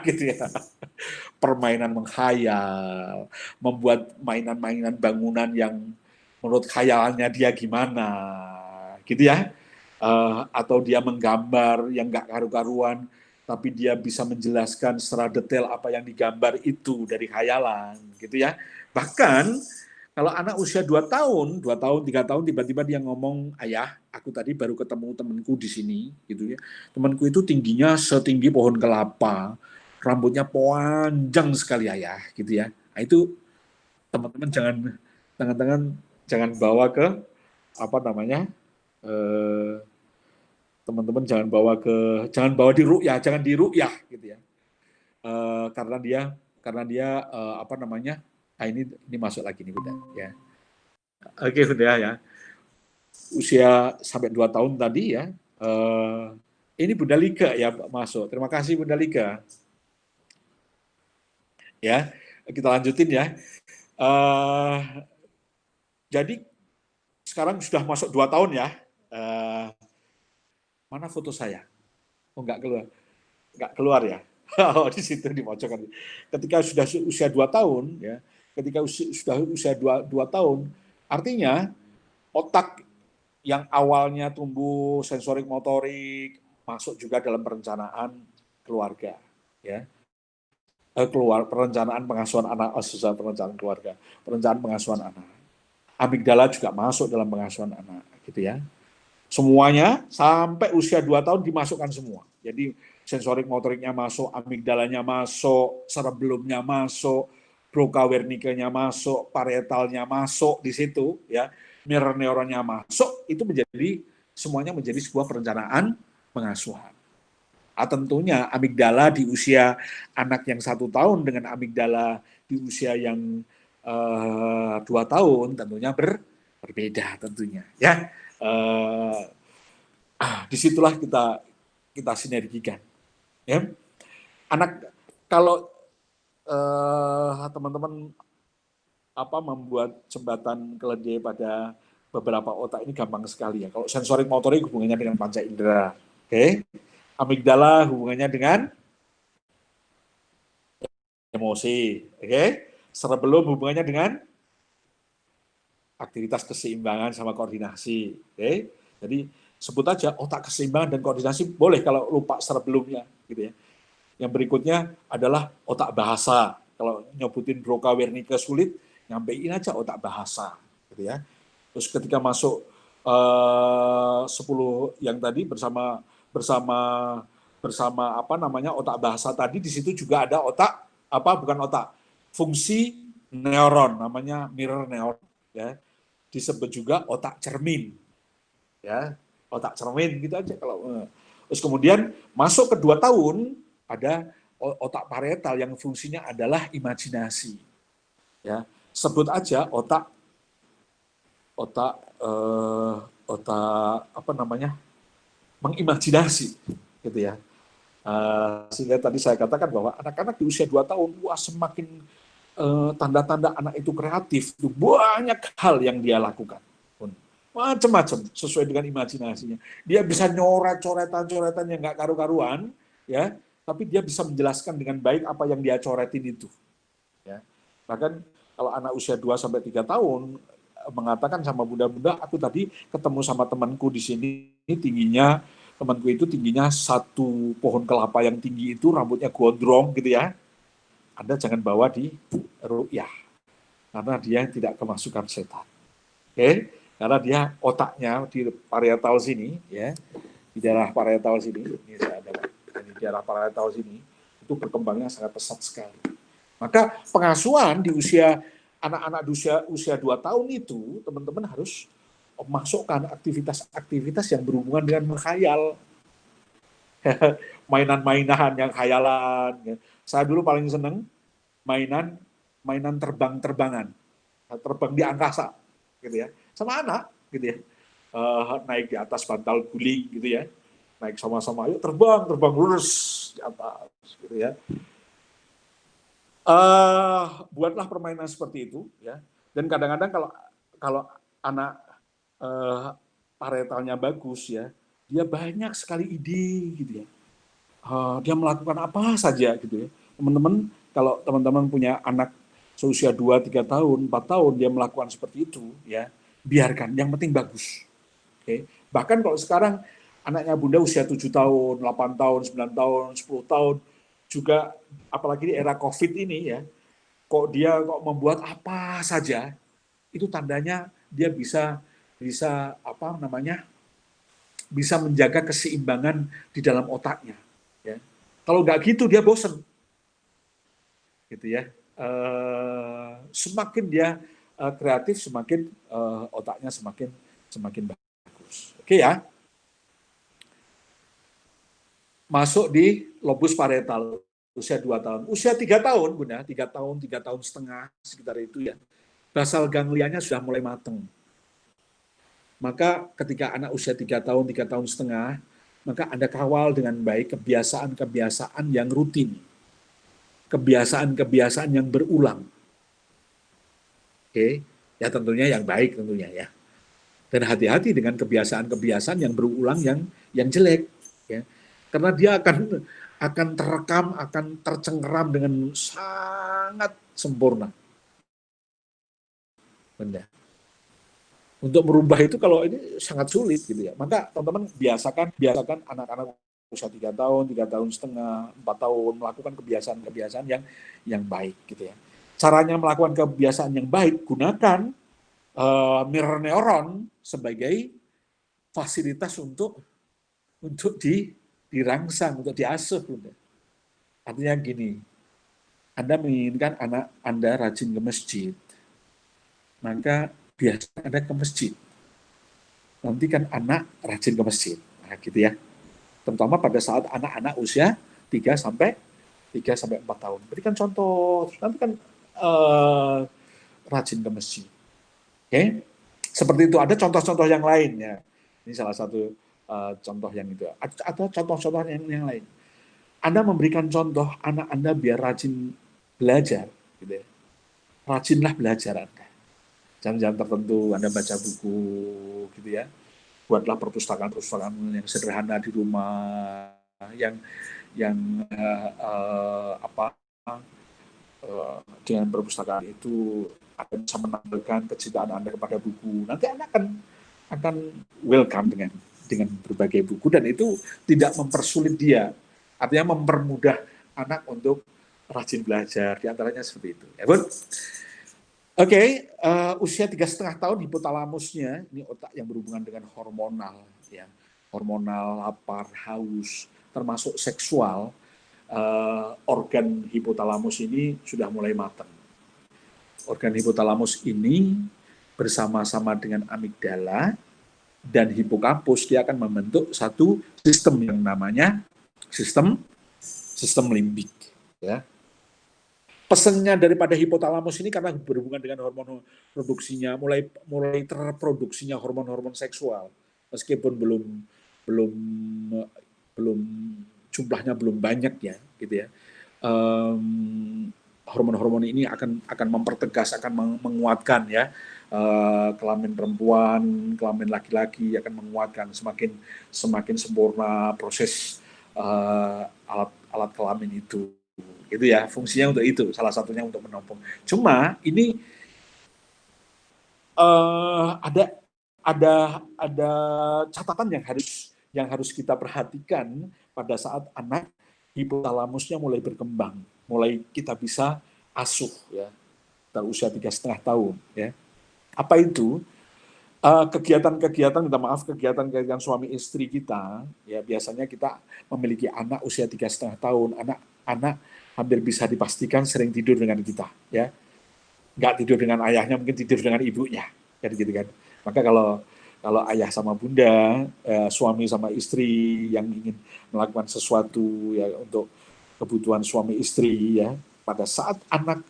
gitu ya, permainan menghayal, membuat mainan-mainan bangunan yang menurut khayalannya dia gimana gitu ya. Atau dia menggambar yang nggak karu-karuan tapi dia bisa menjelaskan secara detail apa yang digambar itu dari khayalan gitu ya. Bahkan kalau anak usia 2 tahun, 2 tahun, 3 tahun, tiba-tiba dia ngomong, ayah, aku tadi baru ketemu temanku di sini, gitu ya. Temanku itu tingginya setinggi pohon kelapa, rambutnya panjang sekali ayah, gitu ya. Nah, itu teman-teman jangan jangan bawa ke apa namanya, teman-teman jangan bawa di ru'yah, jangan di ru'yah, gitu ya. Karena dia apa namanya, ini masuk lagi nih Bunda, ya. Oke Bunda ya. Usia sampai 2 tahun tadi ya. Ini Bunda Lika ya masuk. Terima kasih Bunda Lika. Ya. Kita lanjutin ya. Uh, jadi sekarang sudah masuk 2 tahun ya. Mana foto saya? Oh, nggak keluar ya. Oh, di situ di pojokan. Ketika sudah usia 2 tahun, ya, ketika sudah usia 2 tahun, artinya otak yang awalnya tumbuh sensorik motorik masuk juga dalam perencanaan keluarga, ya. Perencanaan pengasuhan anak, perencanaan keluarga, perencanaan pengasuhan anak. Amigdala juga masuk dalam pengasuhan anak, gitu ya. Semuanya sampai usia 2 tahun dimasukkan semua. Jadi sensorik motoriknya masuk, amigdalanya masuk, cerebellumnya masuk, broca wernicke-nya masuk, parietalnya masuk di situ, ya. Mirror neuronnya masuk, itu semuanya menjadi sebuah perencanaan pengasuhan. Tentunya amigdala di usia anak yang 1 tahun dengan amigdala di usia yang 2 tahun tentunya berbeda tentunya, ya. Disitulah kita sinergikan, ya. Anak kalau teman-teman membuat jembatan keledai pada beberapa otak ini gampang sekali ya. Kalau sensorik motorik hubungannya dengan panca indera, oke. Amigdala hubungannya dengan emosi, oke. Cerebellum hubungannya dengan aktivitas keseimbangan sama koordinasi, oke. Jadi sebut aja otak keseimbangan dan koordinasi boleh kalau lupa cerebellumnya, gitu ya. Yang berikutnya adalah otak bahasa. Kalau nyebutin broca wernicke sulit, nyampein aja otak bahasa, gitu ya. Terus ketika masuk 10 yang tadi bersama otak bahasa tadi, di situ juga ada otak fungsi neuron namanya mirror neuron, ya. Disebut juga otak cermin, ya. Otak cermin gitu aja kalau. Terus kemudian masuk ke 2 tahun ada otak parietal yang fungsinya adalah imajinasi, ya. Sebut aja otak mengimajinasi, gitu ya. Sehingga tadi saya katakan bahwa anak-anak di usia 2 tahun semakin tanda-tanda anak itu kreatif, itu banyak hal yang dia lakukan, macam-macam sesuai dengan imajinasinya. Dia bisa nyoret coretan yang nggak karu-karuan, ya, tapi dia bisa menjelaskan dengan baik apa yang dia coretin itu, ya. Bahkan kalau anak usia 2 sampai 3 tahun mengatakan sama bunda-bunda, aku tadi ketemu sama temanku di sini, temanku itu tingginya 1 pohon kelapa yang tinggi itu, rambutnya gondrong gitu ya. Anda jangan bawa di ru'yah, karena dia tidak kemasukan setan. Oke? Karena dia otaknya di parietal sini, ya, di daerah parietal sini, ini saya ada di daerah parietal sini, itu berkembangnya sangat pesat sekali. Maka pengasuhan di anak-anak di usia 2 tahun itu, teman-teman harus masukkan aktivitas-aktivitas yang berhubungan dengan menghayal. Mainan-mainan yang khayalan. Saya dulu paling seneng mainan terbang-terbangan, terbang di angkasa, gitu ya, sama anak, gitu ya, naik di atas bantal guling, gitu ya, naik sama-sama, yuk terbang lurus di atas, gitu ya. Buatlah permainan seperti itu, ya. Dan kadang-kadang kalau anak parietalnya bagus, ya, dia banyak sekali ide, gitu ya. Dia melakukan apa saja, gitu ya. Teman-teman, kalau teman-teman punya anak seusia 2, 3 tahun, 4 tahun, dia melakukan seperti itu, ya, biarkan, yang penting bagus. Okay. Bahkan kalau sekarang anaknya bunda usia 7 tahun, 8 tahun, 9 tahun, 10 tahun, juga apalagi di era COVID ini, ya, dia membuat apa saja, itu tandanya dia bisa bisa menjaga keseimbangan di dalam otaknya, ya. Kalau nggak gitu dia bosen, gitu ya. Semakin dia kreatif, semakin otaknya semakin bagus. Oke ya. Masuk di lobus parietal usia 2 tahun. Usia 3 tahun, Bunda, 3 tahun setengah, sekitar itu ya. Basal ganglianya sudah mulai matang. Maka ketika anak usia 3 tahun, 3 tahun setengah, maka Anda kawal dengan baik kebiasaan-kebiasaan yang rutin. kebiasaan-kebiasaan yang berulang. Oke, ya tentunya yang baik tentunya ya. Dan hati-hati dengan kebiasaan-kebiasaan yang berulang yang jelek, ya. Karena dia akan terekam, akan tercengkeram dengan sangat sempurna. Benar. Untuk merubah itu kalau ini sangat sulit gitu ya. Maka teman-teman biasakan anak-anak usia 3 tahun, 3 tahun setengah, 4 tahun melakukan kebiasaan-kebiasaan yang baik gitu ya. Caranya melakukan kebiasaan yang baik, gunakan mirror neuron sebagai fasilitas untuk dirangsang, untuk diasuh. Artinya gini, Anda menginginkan anak Anda rajin ke masjid, maka biasa Anda ke masjid. Nanti kan anak rajin ke masjid. Nah, gitu ya. Terutama pada saat anak-anak usia 3 sampai 4 tahun. Berikan contoh, nanti kan rajin ke masjid. Oke? Seperti itu. Ada contoh-contoh yang lain ya. Ini salah satu contoh yang itu. Atau contoh-contoh yang lain. Anda memberikan contoh anak Anda biar rajin belajar, gitu ya. Rajinlah belajar Anda. Jam-jam tertentu Anda baca buku, gitu ya. Buatlah perpustakaan-perpustakaan yang sederhana di rumah, yang apa dengan perpustakaan itu akan bisa menambahkan kecintaan Anda kepada buku. Nanti Anda akan welcome dengan berbagai buku, dan itu tidak mempersulit dia. Artinya mempermudah anak untuk rajin belajar, diantaranya seperti itu. Ya, Bun? Oke, usia 3,5 tahun hipotalamusnya, ini otak yang berhubungan dengan hormonal, ya, hormonal, lapar, haus, termasuk seksual. Organ hipotalamus ini sudah mulai matang. Organ hipotalamus ini bersama-sama dengan amigdala dan hipokampus, dia akan membentuk satu sistem yang namanya sistem limbik. Ya. Pesannya daripada hipotalamus ini karena berhubungan dengan hormon produksinya, mulai terproduksinya hormon-hormon seksual, meskipun belum belum jumlahnya belum banyak ya, gitu ya. Hormon-hormon ini akan mempertegas, akan menguatkan ya, kelamin perempuan, kelamin laki-laki akan menguatkan, semakin sempurna proses alat kelamin itu. Gitu ya, fungsinya untuk itu, salah satunya untuk menampung. Cuma ini ada catatan yang harus kita perhatikan pada saat anak hipotalamusnya mulai berkembang, mulai kita bisa asuh ya, usia 3,5 tahun ya. Apa itu? Kegiatan suami istri kita ya, biasanya kita memiliki anak usia 3,5 tahun, anak hampir bisa dipastikan sering tidur dengan kita ya, nggak tidur dengan ayahnya, mungkin tidur dengan ibunya kan gitu kan. Maka kalau ayah sama bunda, suami sama istri yang ingin melakukan sesuatu ya untuk kebutuhan suami istri ya, pada saat anak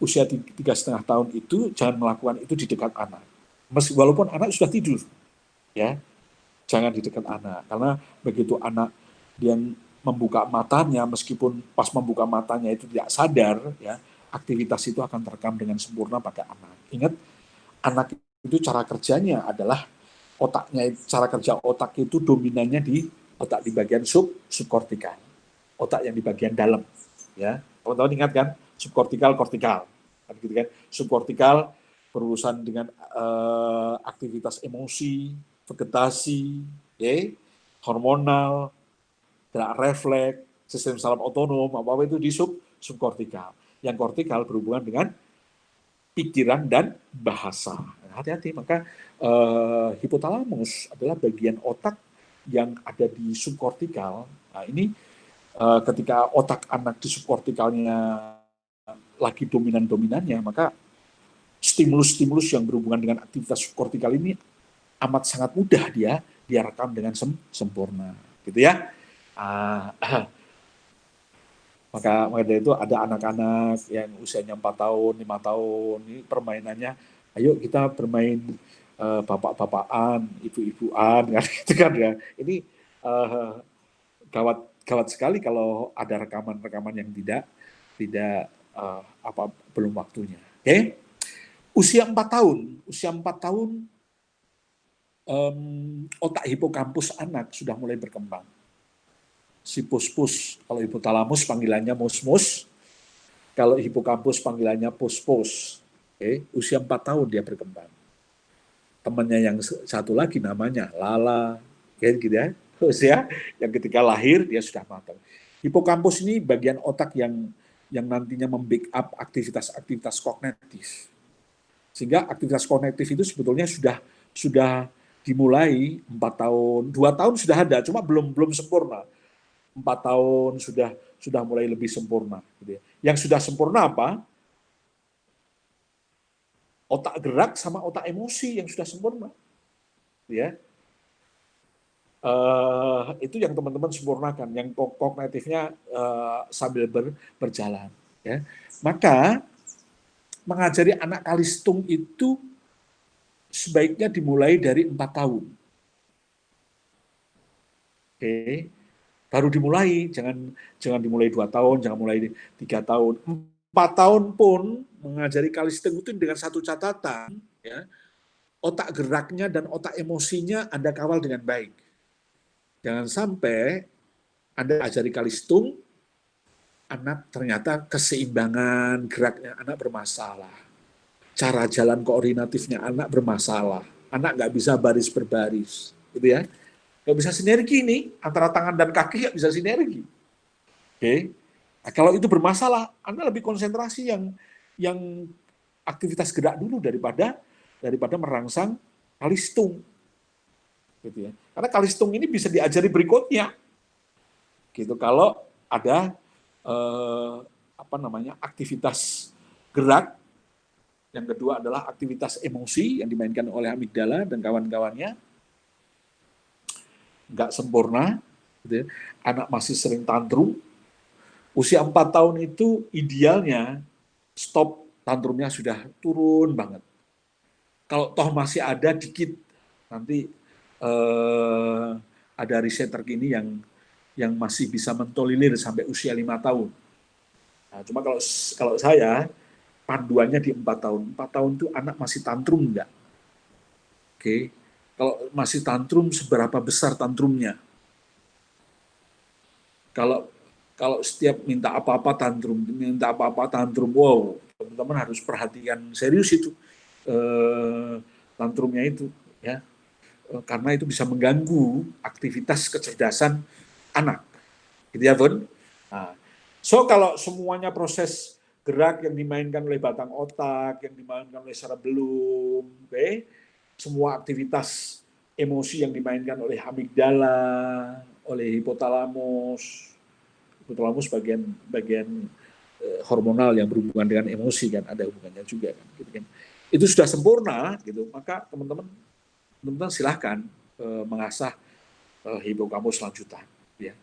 usia 3,5 tahun itu jangan melakukan itu di dekat anak. Walaupun anak sudah tidur, ya jangan di dekat anak, karena begitu anak yang membuka matanya, meskipun pas membuka matanya itu tidak sadar, ya aktivitas itu akan terekam dengan sempurna pada anak. Ingat, anak itu cara kerjanya adalah otaknya, cara kerja otak itu dominannya di otak di bagian subkortikal, otak yang di bagian dalam, ya teman-teman ingat kan, subkortikal, kortikal, kan gitu kan. Subkortikal berurusan dengan aktivitas emosi, vegetasi, ya, hormonal, gerak refleks, sistem saraf otonom, apa-apa itu di subkortikal. Yang kortikal berhubungan dengan pikiran dan bahasa. Hati-hati, maka hipotalamus adalah bagian otak yang ada di subkortikal. Nah, ini ketika otak anak di subkortikalnya lagi dominan-dominannya, maka stimulus-stimulus yang berhubungan dengan aktivitas subkortikal ini amat sangat mudah dia rekam dengan sempurna, gitu ya. Maka dari itu ada anak-anak yang usianya 4 tahun, 5 tahun, ini permainannya, ayo kita bermain bapak-bapakan, ibu-ibuan, kan gitu kan ya. Ini gawat sekali kalau ada rekaman-rekaman yang tidak tidak belum waktunya. Oke. Usia 4 tahun, otak hipokampus anak sudah mulai berkembang. Si pus-pus, kalau hipotalamus panggilannya mus-mus, kalau hipokampus panggilannya pus-pus. Oke, usia 4 tahun dia berkembang. Temannya yang satu lagi namanya Lala, gitu ya. Usia yang ketika lahir dia sudah matang. Hipokampus ini bagian otak yang nantinya membackup aktivitas-aktivitas kognitif. Sehingga aktivitas kognitif itu sebetulnya sudah dimulai 4 tahun, 2 tahun sudah ada, cuma belum sempurna. 4 tahun sudah mulai lebih sempurna. Gitu ya. Yang sudah sempurna apa? Otak gerak sama otak emosi yang sudah sempurna. Ya. Itu yang teman-teman sempurnakan, yang kognitifnya sambil berjalan. Ya. Maka mengajari anak kalistung itu sebaiknya dimulai dari 4 tahun. Oke. Baru dimulai, jangan dimulai 2 tahun, jangan mulai 3 tahun. 4 tahun pun mengajari kalistung itu dengan satu catatan, ya, otak geraknya dan otak emosinya Anda kawal dengan baik. Jangan sampai Anda ajari kalistung, anak ternyata keseimbangan geraknya anak bermasalah. Cara jalan koordinatifnya anak bermasalah. Anak nggak bisa baris berbaris, gitu ya. Nggak bisa sinergi nih, antara tangan dan kaki nggak bisa sinergi. Oke. Nah, kalau itu bermasalah, Anda lebih konsentrasi yang aktivitas gerak dulu daripada merangsang kalistung. Gitu ya. Karena kalistung ini bisa diajari berikutnya. Gitu kalau ada aktivitas gerak. Yang kedua adalah aktivitas emosi yang dimainkan oleh amigdala dan kawan-kawannya. Nggak sempurna. Gitu ya. Anak masih sering tantrum. Usia 4 tahun itu idealnya stop tantrumnya sudah turun banget. Kalau toh masih ada dikit, nanti ada riset terkini yang masih bisa mentolerir sampai usia 5 tahun. Nah, cuma kalau saya panduannya di 4 tahun. 4 tahun itu anak masih tantrum enggak? Oke. Kalau masih tantrum, seberapa besar tantrumnya? Kalau setiap minta apa-apa tantrum, wow, teman-teman harus perhatikan serius itu tantrumnya itu, ya, karena itu bisa mengganggu aktivitas kecerdasan anak, gitu ya, Bun. Nah, so kalau semuanya proses gerak yang dimainkan oleh batang otak, yang dimainkan oleh cerebellum, okay, semua aktivitas emosi yang dimainkan oleh amigdala, oleh hipotalamus bagian hormonal yang berhubungan dengan emosi kan, ada hubungannya juga kan, gitu kan. Itu sudah sempurna gitu, maka teman-teman silahkan mengasah hipokampus lanjutan, ya.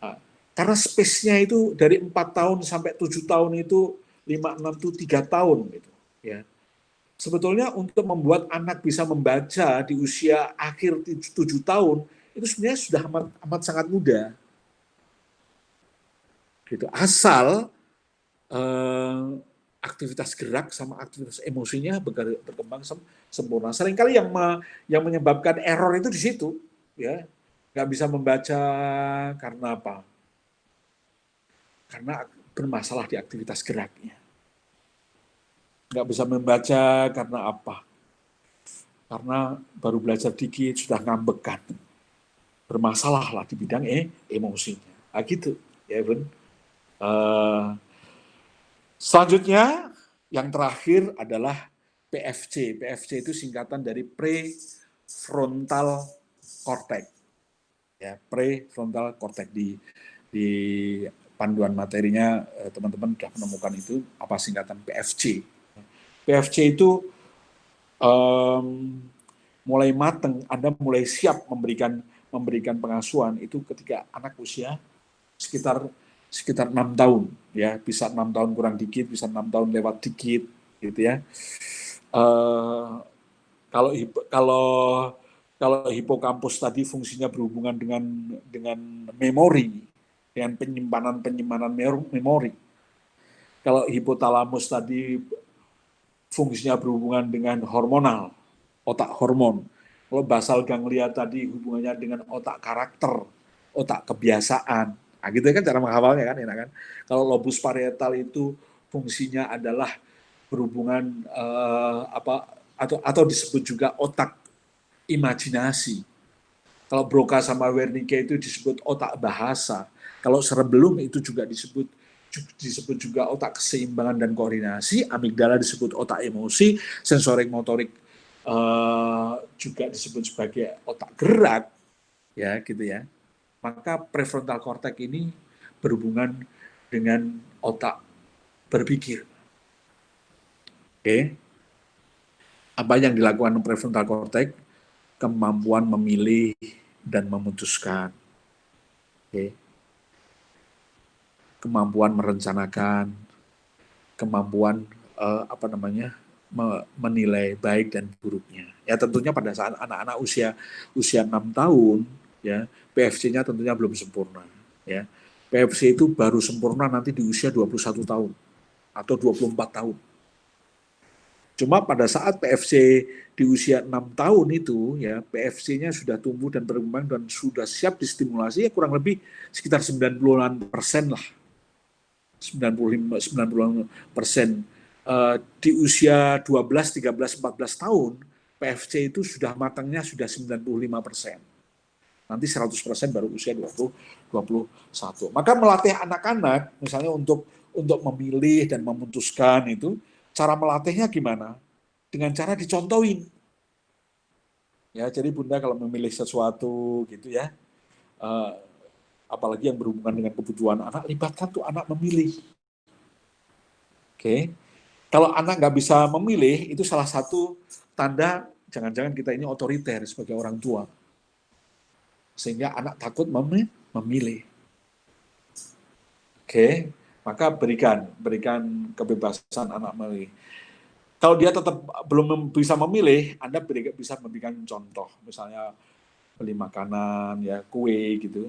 Nah, karena space-nya itu dari 4 tahun sampai 7 tahun itu 5, 6 itu 3 tahun gitu, ya. Sebetulnya untuk membuat anak bisa membaca di usia akhir 7 tahun itu sebenarnya sudah amat sangat mudah. Gitu. Asal aktivitas gerak sama aktivitas emosinya berkembang sempurna. Seringkali yang menyebabkan error itu di situ, ya, nggak bisa membaca karena apa? Karena bermasalah di aktivitas geraknya. Nggak bisa membaca karena apa? Karena baru belajar dikit sudah ngambekan. Bermasalah lah di bidang emosinya. Nah, gitu, ya Bun. Selanjutnya, yang terakhir adalah PFC. PFC itu singkatan dari prefrontal cortex. Ya, prefrontal cortex di panduan materinya teman-teman sudah menemukan itu apa singkatan PFC. PFC itu mulai mateng, Anda mulai siap memberikan pengasuhan itu ketika anak usia sekitar 6 tahun, ya, bisa 6 tahun kurang dikit, bisa 6 tahun lewat dikit, gitu ya. Kalau hipokampus tadi fungsinya berhubungan dengan memori, dengan penyimpanan memori. Kalau hipotalamus tadi fungsinya berhubungan dengan hormonal, otak hormon. Kalau basal ganglia tadi hubungannya dengan otak karakter, otak kebiasaan. Nah, gitu kan cara menghafalnya kan, enak kan? Kalau lobus parietal itu fungsinya adalah berhubungan atau disebut juga otak imajinasi. Kalau Broca sama Wernicke itu disebut otak bahasa. Kalau cerebellum itu juga disebut juga otak keseimbangan dan koordinasi. Amigdala disebut otak emosi, sensorik motorik juga disebut sebagai otak gerak, ya gitu ya. Maka prefrontal cortex ini berhubungan dengan otak berpikir. Oke, apa yang dilakukan prefrontal cortex? Kemampuan memilih dan memutuskan. Oke. Kemampuan merencanakan, kemampuan menilai baik dan buruknya. Ya tentunya pada saat anak-anak usia 6 tahun, ya PFC-nya tentunya belum sempurna. Ya, PFC itu baru sempurna nanti di usia 21 tahun atau 24 tahun. Cuma pada saat PFC di usia 6 tahun itu, ya PFC-nya sudah tumbuh dan berkembang dan sudah siap distimulasi, ya kurang lebih sekitar 90% lah. 90% di usia 12, 13, 14 tahun, PFC itu sudah matangnya sudah 95%. Nanti 100% baru usia 21. Maka melatih anak-anak, misalnya untuk memilih dan memutuskan itu, cara melatihnya gimana? Dengan cara dicontohin. Ya, jadi Bunda kalau memilih sesuatu gitu ya, apalagi yang berhubungan dengan kebutuhan anak, libatkan tuh anak memilih. Oke. Kalau anak nggak bisa memilih, itu salah satu tanda jangan-jangan kita ini otoriter sebagai orang tua. Sehingga anak takut memilih. Oke, maka berikan kebebasan anak memilih. Kalau dia tetap belum bisa memilih, Anda bisa memberikan contoh, misalnya beli makanan, ya kue gitu.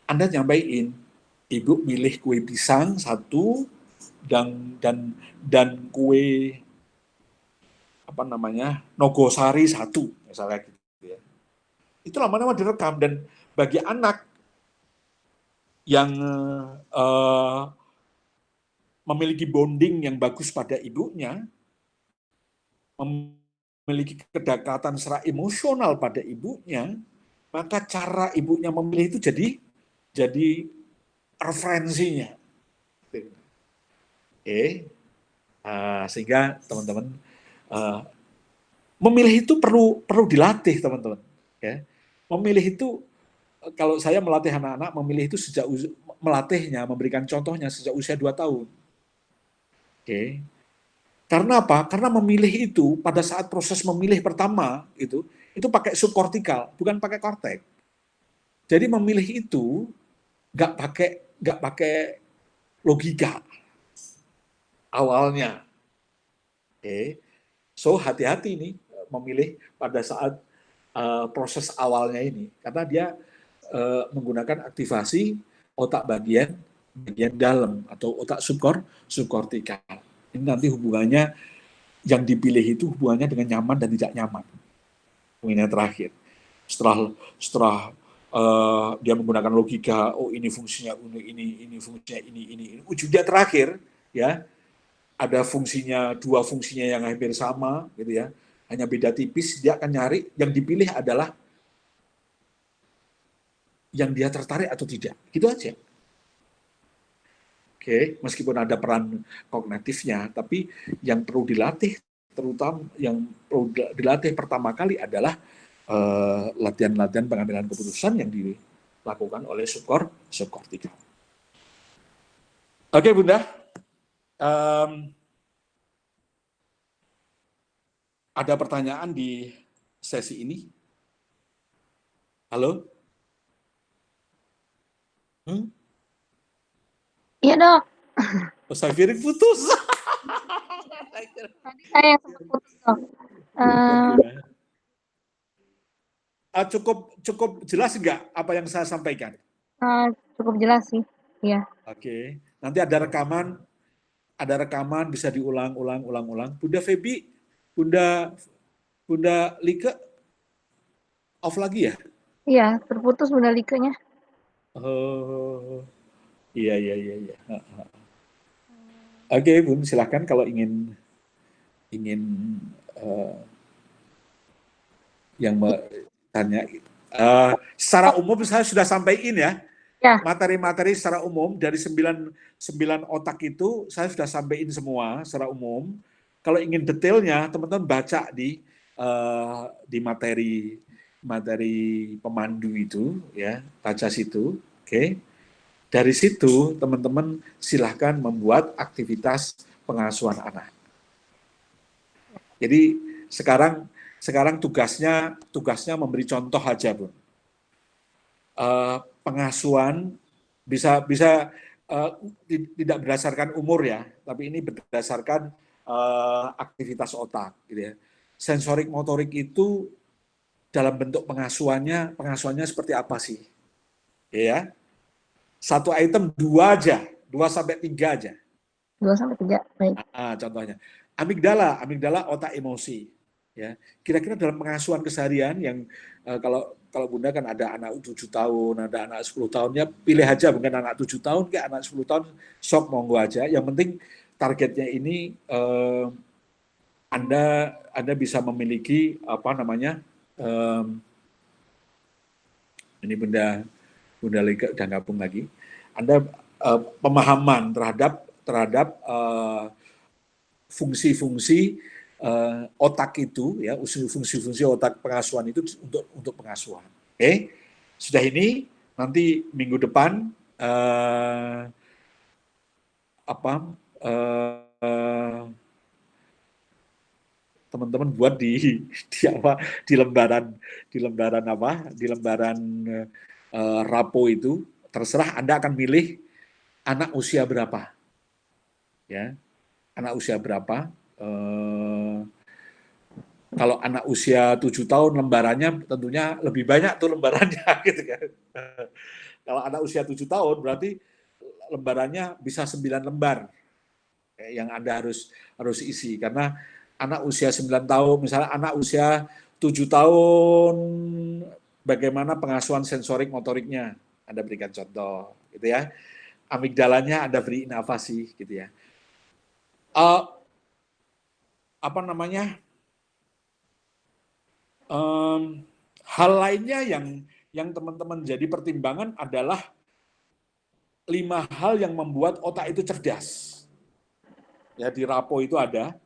Anda nyampaikan, ibu milih kue pisang satu dan kue Nogosari satu, misalnya gitu ya. Itu lama-lama direkam, dan bagi anak yang memiliki bonding yang bagus pada ibunya, memiliki kedekatan secara emosional pada ibunya, maka cara ibunya memilih itu jadi referensinya. Sehingga teman-teman memilih itu perlu dilatih, teman-teman. Ya. Memilih itu, kalau saya melatih anak-anak, memilih itu melatihnya, memberikan contohnya sejak usia 2 tahun. Oke. Karena apa? Karena memilih itu pada saat proses memilih pertama itu pakai subkortikal, bukan pakai kortek. Jadi memilih itu nggak pakai logika awalnya. Oke. So hati-hati nih memilih pada saat proses awalnya ini, karena dia menggunakan aktivasi otak bagian dalam atau otak subkortikal. Ini nanti hubungannya yang dipilih itu hubungannya dengan nyaman dan tidak nyaman. Yang terakhir, setelah dia menggunakan logika, oh ini fungsinya ini fungsinya ini, ujungnya terakhir ya ada dua fungsinya yang hampir sama gitu ya, hanya beda tipis, dia akan nyari yang dipilih adalah yang dia tertarik atau tidak, gitu aja. Oke, meskipun ada peran kognitifnya, tapi yang perlu dilatih, terutama yang perlu dilatih pertama kali adalah latihan-latihan pengambilan keputusan yang dilakukan oleh subkortikal. Oke, Bunda. Ada pertanyaan di sesi ini? Halo? Iya dok. Oh, saya pikir putus. Tadi saya yang sempat putus dok. Cukup jelas nggak apa yang saya sampaikan? Cukup jelas sih. Iya. Oke. Nanti ada rekaman ada rekaman bisa diulang-ulang. Bunda Feby, Bunda Bunda Like off lagi ya? Iya, terputus Bunda Likenya. Oh, iya iya iya iya. Oke, Bun, silahkan kalau ingin ingin eh, yang bertanya. Secara umum saya sudah sampaikan ya, Ya, materi-materi secara umum dari 9 otak itu saya sudah sampaikan semua secara umum. Kalau ingin detailnya, teman-teman baca di materi materi pemandu itu, ya, baca situ, oke. Dari situ, teman-teman silahkan membuat aktivitas pengasuhan anak. Jadi sekarang sekarang tugasnya memberi contoh aja, Bun. Pengasuhan bisa bisa tidak berdasarkan umur ya, tapi ini berdasarkan aktivitas otak, gitu ya. Sensorik motorik itu dalam bentuk pengasuhannya seperti apa sih? Ya, satu item dua aja, 2 sampai 3 aja. 2 sampai 3. Baik. Contohnya, amigdala otak emosi. Ya, kira-kira dalam pengasuhan keseharian yang kalau kalau Bunda kan ada anak 7 tahun, ada anak 10 tahun, ya pilih aja bukan anak 7 tahun ke anak 10 tahun, sok monggo aja. Yang penting targetnya ini Anda bisa memiliki apa namanya? Ini Bunda Bunda Lega udah gabung lagi. Anda pemahaman terhadap fungsi-fungsi otak itu, ya, fungsi-fungsi otak pengasuhan itu untuk pengasuhan. Oke, sudah ini nanti minggu depan apa teman-teman buat di lembaran apa di lembaran rapo itu, terserah Anda akan milih anak usia berapa, ya, anak usia berapa. Kalau anak usia 7 tahun lembarannya tentunya lebih banyak tuh lembarannya gitu kan. Kalau anak usia 7 tahun berarti lembarannya bisa 9 lembar yang Anda harus isi, karena anak usia 9 tahun, misalnya anak usia 7 tahun, bagaimana pengasuhan sensorik motoriknya, Anda berikan contoh gitu ya. Amigdalanya Anda beri inovasi gitu ya. Apa namanya? Hal lainnya yang teman-teman jadi pertimbangan adalah 5 hal yang membuat otak itu cerdas. Ya, di Rapo itu ada.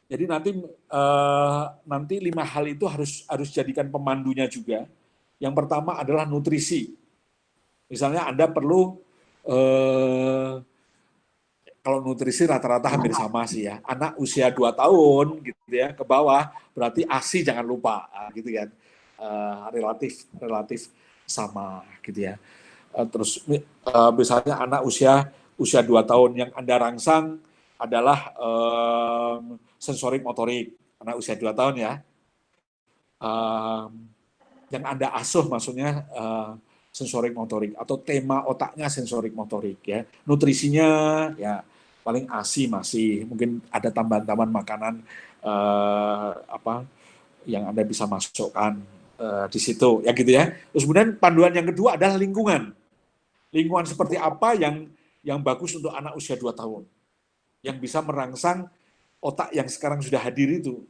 Jadi nanti 5 hal itu harus jadikan pemandunya juga. Yang pertama adalah nutrisi. Misalnya Anda perlu kalau nutrisi rata-rata hampir sama sih ya. Anak usia 2 tahun gitu ya ke bawah berarti ASI jangan lupa gitu kan. Relatif sama gitu ya. Terus misalnya anak usia 2 tahun yang Anda rangsang adalah sensorik motorik, anak usia 2 tahun ya. Yang Anda asuh maksudnya sensorik motorik atau tema otaknya sensorik motorik ya. Nutrisinya ya paling ASI masih, mungkin ada tambahan-tambahan makanan apa yang Anda bisa masukkan di situ ya gitu ya. Terus kemudian panduan yang kedua adalah lingkungan. Lingkungan seperti apa yang bagus untuk anak usia 2 tahun. Yang bisa merangsang otak yang sekarang sudah hadir itu.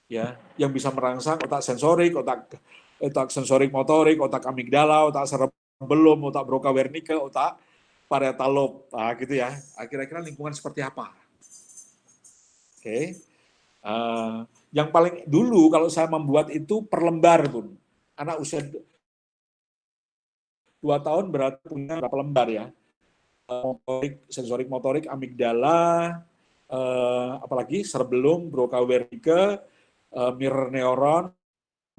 Ya, yang bisa merangsang otak sensorik, otak sensorik motorik, otak amigdala, otak cerebellum, otak Broca wernicke, otak parietal lobe. Nah, gitu ya. Kira-kira lingkungan seperti apa? Oke. Yang paling dulu kalau saya membuat itu per lembar, Bun. Anak usia 2 tahun berarti punya berapa lembar ya? Sensorik motorik, amigdala, apalagi cerebellum, Broca wernicke, mirror neuron,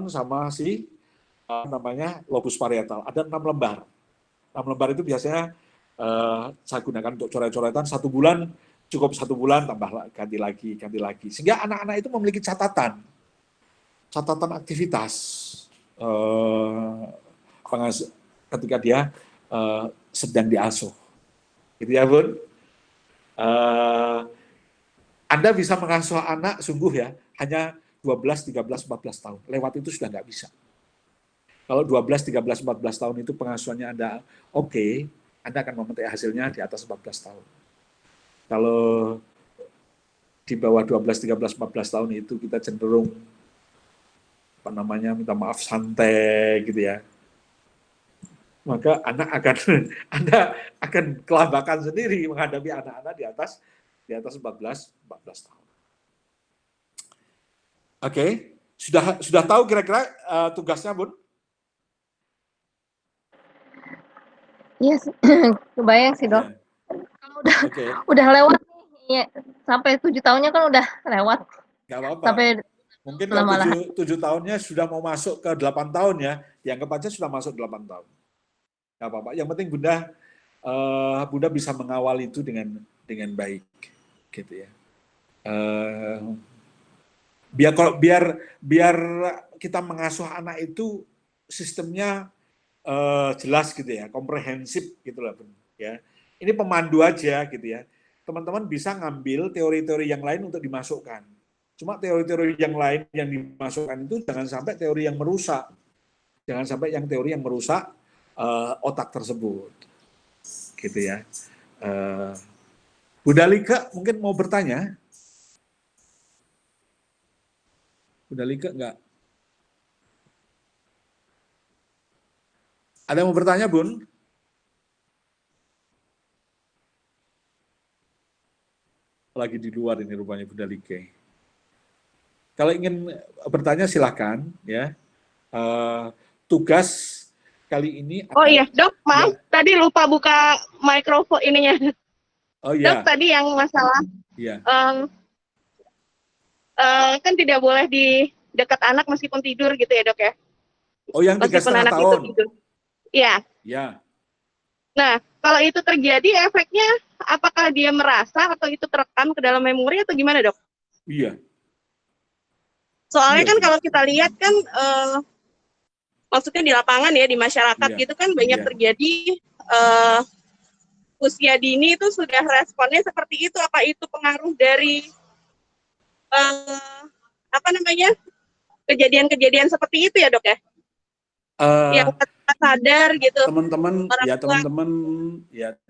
sama si namanya lobus parietal. Ada 6 lembar. 6 lembar itu biasanya saya gunakan untuk coret-coretan 1 bulan, cukup 1 bulan tambah ganti lagi. Sehingga anak-anak itu memiliki catatan aktivitas ketika dia sedang diasuh. Gitu ya, Bun? Eh, Anda bisa mengasuh anak sungguh ya, hanya 12, 13, 14 tahun. Lewat itu sudah nggak bisa. Kalau 12, 13, 14 tahun itu pengasuhannya Anda oke, Anda akan memetik hasilnya di atas 14 tahun. Kalau di bawah 12, 13, 14 tahun itu kita cenderung apa namanya, minta maaf santai gitu ya. Maka anak akan Anda akan kelabakan sendiri menghadapi anak-anak di atas 14 tahun. Oke, sudah tahu kira-kira tugasnya, Bun? Iya sih, kebayang sih dok. Ya, Kalau udah oke, udah lewat nih, ya, sampai 7 tahunnya kan udah lewat, nggak apa-apa. sampai Mungkin lah kalau malahan. 7 tahunnya sudah mau masuk ke 8 tahun ya, dianggap aja sudah masuk 8 tahun. Nggak apa-apa. Yang penting Bunda bisa mengawal itu dengan baik, gitu ya. Eh, biar biar kita mengasuh anak itu sistemnya jelas gitu ya, komprehensif gitu lah, ya. Ini pemandu aja gitu ya. Teman-teman bisa ngambil teori-teori yang lain untuk dimasukkan. Cuma teori-teori yang lain yang dimasukkan itu jangan sampai teori yang merusak. Jangan sampai yang teori yang merusak otak tersebut. Gitu ya. Uh, Budalika mungkin mau bertanya? Budalika enggak? Ada yang mau bertanya, Bun? Lagi di luar ini rupanya Budalika. Kalau ingin bertanya silakan ya. Tugas kali ini Oh adalah iya, Dok, maaf ya. tadi lupa buka mikrofon ininya. Oh Dok, ya, tadi yang masalah ya. kan tidak boleh di dekat anak meskipun tidur gitu ya, Dok ya. Oh, yang tiga Meskipun setengah anak itu tahun. tidur. Iya. Ya. Nah, kalau itu terjadi efeknya apakah dia merasa atau itu terekam ke dalam memori atau gimana, Dok? Iya. Soalnya Iya, kan Bun. kalau kita lihat kan maksudnya di lapangan ya, di masyarakat Iya. gitu kan banyak Iya. terjadi usia dini itu sudah responnya seperti itu. Apa itu pengaruh dari apa namanya, kejadian-kejadian seperti itu ya, Dok ya? Yang kita sadar gitu, Teman-teman orang ya, tua.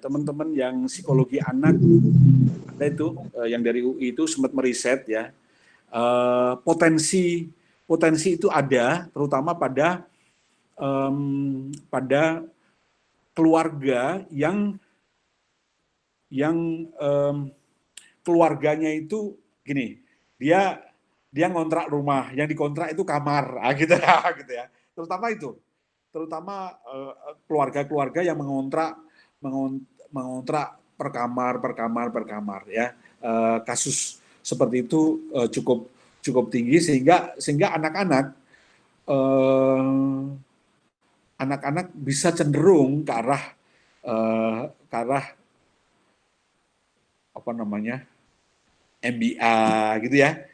teman-teman yang psikologi anak ada itu yang dari UI itu sempat meriset ya, potensi itu ada terutama pada keluarga yang keluarganya itu gini, dia ngontrak rumah, yang dikontrak itu kamar, gitu ya, gitu ya. Terutama keluarga-keluarga yang mengontrak per kamar ya. Kasus seperti itu cukup tinggi sehingga anak-anak bisa cenderung ke arah apa namanya, MBA gitu ya,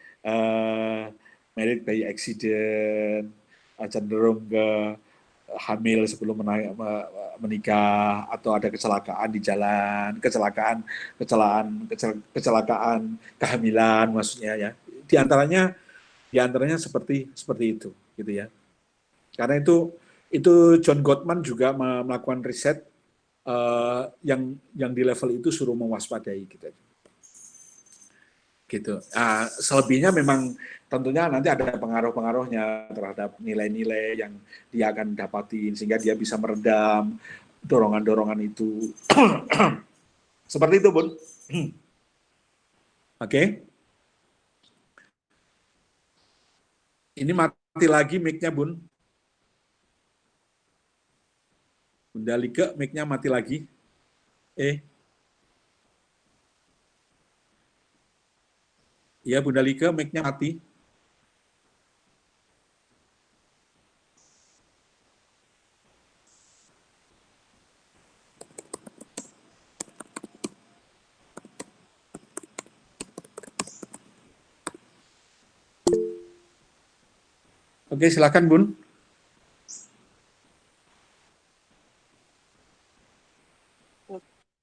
married by accident, cenderung ke hamil sebelum menikah, atau ada kecelakaan di jalan, kecelakaan kehamilan maksudnya ya. Di antaranya seperti itu gitu ya. Karena itu John Gottman juga melakukan riset yang di level itu suruh mewaspadai gitu. Gitu. Selebihnya memang tentunya nanti ada pengaruh-pengaruhnya terhadap nilai-nilai yang dia akan dapatin sehingga dia bisa meredam dorongan-dorongan itu. Seperti itu, Bun. Oke. Ini mati lagi mic-nya, Bun. Bunda Like, mic-nya mati lagi. Ya, Bunda Like, mic-nya mati. Oke, silakan, Bun.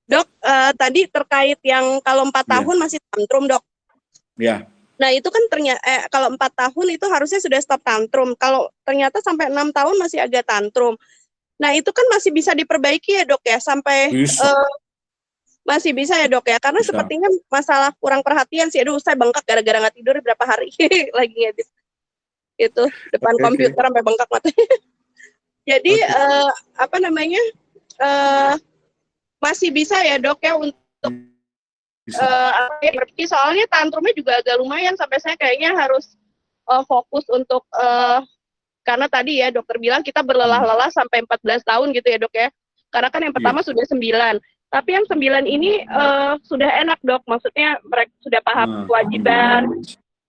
Dok, tadi terkait yang kalau 4 Iya. tahun masih tantrum, Dok. Ya, Nah, itu kan ternyata kalau 4 tahun itu harusnya sudah stop tantrum. Kalau ternyata sampai 6 tahun masih agak tantrum. Nah, itu kan masih bisa diperbaiki ya, Dok ya, sampai bisa, masih bisa ya, Dok ya. Karena bisa. sepertinya masalah kurang perhatian sih. Aduh, saya bengkak gara-gara nggak tidur berapa hari lagi ngedit. Itu depan Oke, oke, komputer sampai bengkak matanya. Jadi oke. apa namanya? eh, masih bisa ya, Dok ya, untuk Bisa. soalnya tantrumnya juga agak lumayan sampai saya kayaknya harus fokus untuk karena tadi ya dokter bilang kita berlelah-lelah sampai 14 tahun gitu ya, Dok ya. Karena kan yang Iya. pertama sudah 9. Tapi yang 9 ini sudah enak, Dok. Maksudnya mereka sudah paham kewajiban,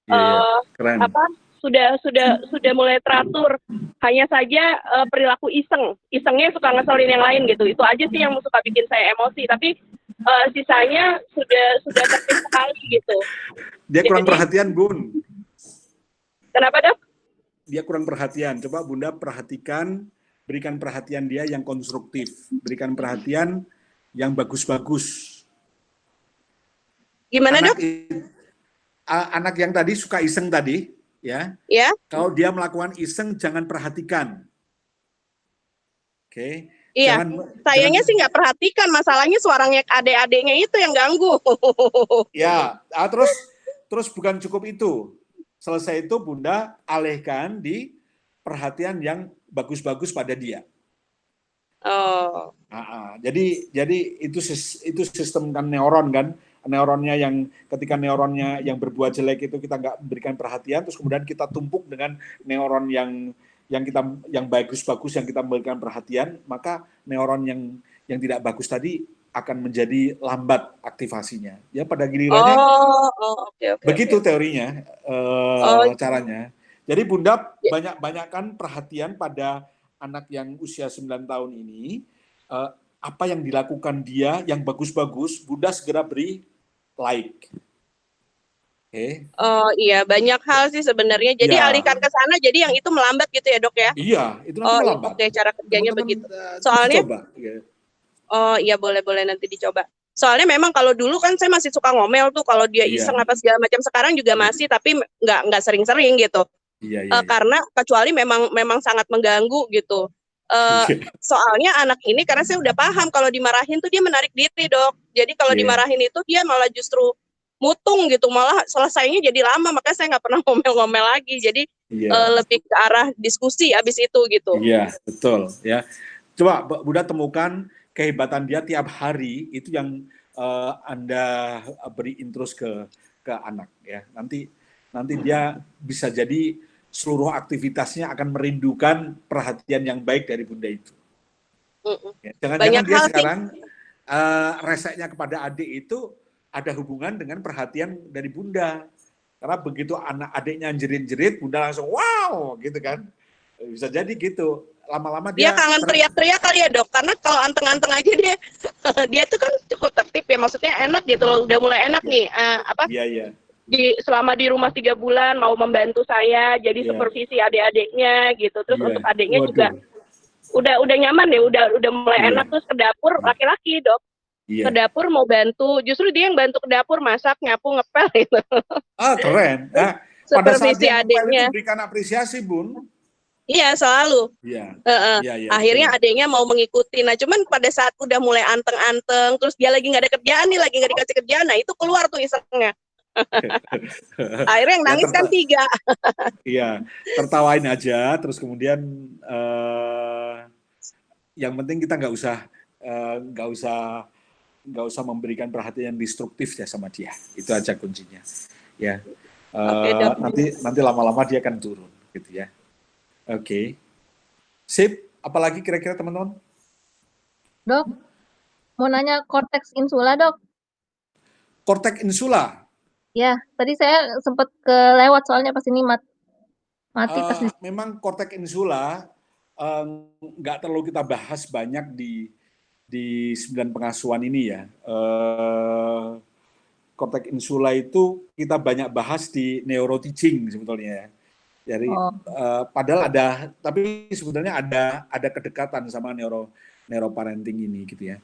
Iya, iya. eh, Keren. apa sudah mulai teratur. Hanya saja perilaku isengnya suka ngeselin yang lain gitu. Itu aja sih yang suka bikin saya emosi. Tapi sisanya sudah tertib sekali gitu. Dia kurang Jadi perhatian, Bun. kenapa, Dok? Dia kurang perhatian. Coba Bunda perhatikan, berikan perhatian dia yang konstruktif. Berikan perhatian yang bagus-bagus. Gimana, Anak Dok? anak yang tadi suka iseng tadi, ya. Ya. Kalau dia melakukan iseng, jangan perhatikan. Oke. Iya, sayangnya sih nggak perhatikan, masalahnya suaranya adik-adiknya itu yang ganggu. Ya, terus bukan cukup itu. Selesai itu Bunda alihkan di perhatian yang bagus-bagus pada dia. Oh, Jadi itu sistem kan neuron kan, neuronnya yang ketika neuronnya yang berbuat jelek itu kita nggak berikan perhatian, terus kemudian kita tumpuk dengan neuron yang bagus-bagus yang kita berikan perhatian, maka neuron yang tidak bagus tadi akan menjadi lambat aktivasinya. Ya pada gilirannya oke. begitu teorinya, Oh, caranya. Jadi Bunda ya. banyak-banyakkan perhatian pada anak yang usia 9 tahun ini, apa yang dilakukan dia yang bagus-bagus, Bunda segera beri like. Oke. Oh iya, banyak hal sih sebenarnya. Jadi Ya, alihkan ke sana, jadi yang itu melambat gitu ya, Dok ya? iya, itu nanti Oh, melambat. oke, cara kerjanya Teman-teman begitu. terus Soalnya, coba. Ya. oh iya boleh nanti dicoba. Soalnya memang kalau dulu kan saya masih suka ngomel tuh kalau dia Iya, iseng apa segala macam. Sekarang juga iya, masih, tapi nggak sering-sering gitu. iya, iya. Karena kecuali memang sangat mengganggu gitu. Soalnya anak ini karena saya udah paham kalau dimarahin tuh dia menarik diri, Dok. Jadi kalau Iya, dimarahin itu dia malah justru mutung gitu, malah selesainya jadi lama, makanya saya nggak pernah ngomel-ngomel lagi. Jadi iya, lebih ke arah diskusi abis itu gitu. iya, betul. Ya, coba Bunda temukan kehebatan dia tiap hari itu yang Anda beri intros ke anak ya. Nanti dia bisa jadi seluruh aktivitasnya akan merindukan perhatian yang baik dari Bunda itu. Ya, jangan-jangan Banyak dia hal sih. sekarang reseknya kepada adik itu ada hubungan dengan perhatian dari Bunda. Karena begitu anak adiknya jerit-jerit, Bunda langsung wow gitu kan. Bisa jadi gitu. Lama-lama Dia dia kangen teriak-teriak kali ya, Dok, karena kalau anteng-anteng aja dia tuh kan cukup tertib ya, maksudnya enak gitu loh, udah mulai enak nih Iya. selama di rumah 3 bulan mau membantu saya jadi Iya. supervisi adik-adiknya gitu, terus Iya. untuk adiknya Waduh. juga udah nyaman ya, udah mulai Iya. enak. Terus ke dapur laki-laki, Dok, Iya. ke dapur mau bantu, justru dia yang bantu ke dapur, masak, nyapu, ngepel gitu. Keren. Nah, pada saat Supervisi dia ngepel itu adiknya. berikan apresiasi, Bun. Iya, selalu. Iya. Akhirnya Betul. adiknya mau mengikuti. Nah, cuman pada saat udah mulai anteng-anteng, terus dia lagi nggak ada kerjaan nih, lagi nggak dikasih kerjaan, nah itu keluar tuh isengnya. Akhirnya yang Ya, nangis kan 3. Iya, tertawain aja, terus kemudian yang penting kita nggak usah memberikan perhatian yang destruktif ya sama dia. Itu aja kuncinya. Ya, Oke, Dok. nanti lama-lama dia akan turun, gitu ya. Oke. Sip. Apalagi kira-kira teman-teman? Dok, mau nanya korteks insula, Dok. Korteks insula. Ya, tadi saya sempat kelewat soalnya pas ini mati pas di... Memang korteks insula nggak terlalu kita bahas banyak di 9 pengasuhan ini ya. Korteks insula itu kita banyak bahas di neuroteaching sebetulnya ya. Jadi padahal tapi sebenarnya ada kedekatan sama neuroparenting ini gitu ya.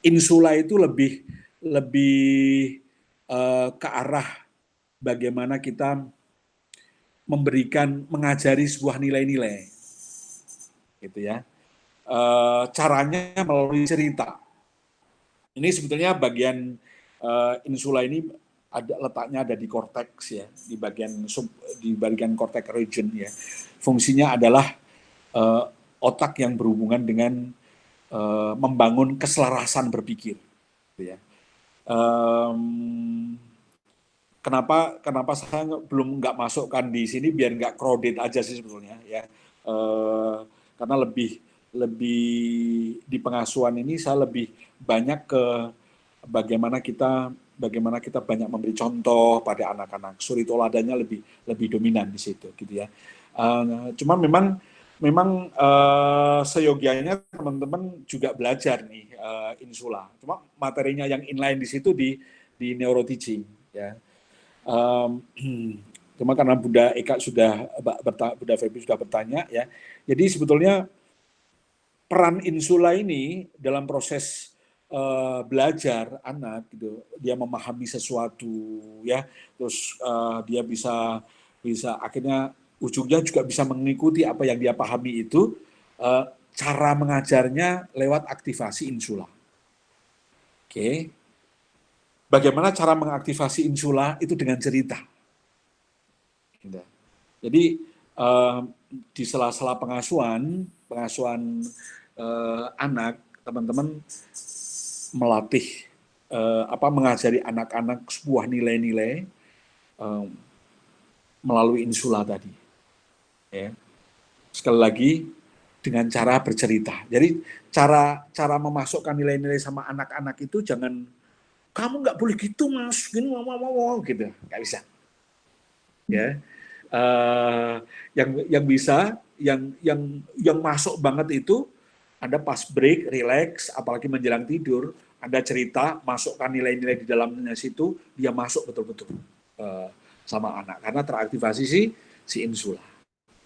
insula itu lebih lebih ke arah bagaimana kita mengajari sebuah nilai-nilai, gitu ya. Caranya melalui cerita. Ini sebetulnya bagian insula ini letaknya ada di korteks ya, di bagian korteks region ya. Fungsinya adalah otak yang berhubungan dengan membangun keselarasan berpikir, gitu ya. Kenapa saya nggak masukkan di sini biar nggak crowded aja sih sebetulnya ya. Karena lebih di pengasuhan ini saya lebih banyak ke bagaimana kita banyak memberi contoh pada anak-anak. Suri toladannya lebih dominan di situ gitu ya. Cuma memang seyogianya teman-teman juga belajar nih insula. Cuma materinya yang inline di situ di neuroteaching ya. Cuma karena Bunda Eka Bunda Feby sudah bertanya ya. Jadi sebetulnya peran insula ini dalam proses belajar anak gitu, dia memahami sesuatu ya, terus dia bisa akhirnya ujungnya juga bisa mengikuti apa yang dia pahami itu, cara mengajarnya lewat aktivasi insula. Oke. Bagaimana cara mengaktifasi insula itu dengan cerita. Jadi di sela-sela pengasuhan anak, teman-teman melatih mengajari anak-anak sebuah nilai-nilai melalui insula tadi. Ya. Sekali lagi dengan cara bercerita. Jadi cara memasukkan nilai-nilai sama anak-anak itu jangan kamu nggak boleh gitu mas, gini mau gitu, nggak bisa. Ya, yang bisa, yang masuk banget itu, Anda pas break, relax, apalagi menjelang tidur, Anda cerita, masukkan nilai-nilai di dalamnya situ, dia masuk betul-betul sama anak, karena teraktivasi si insula,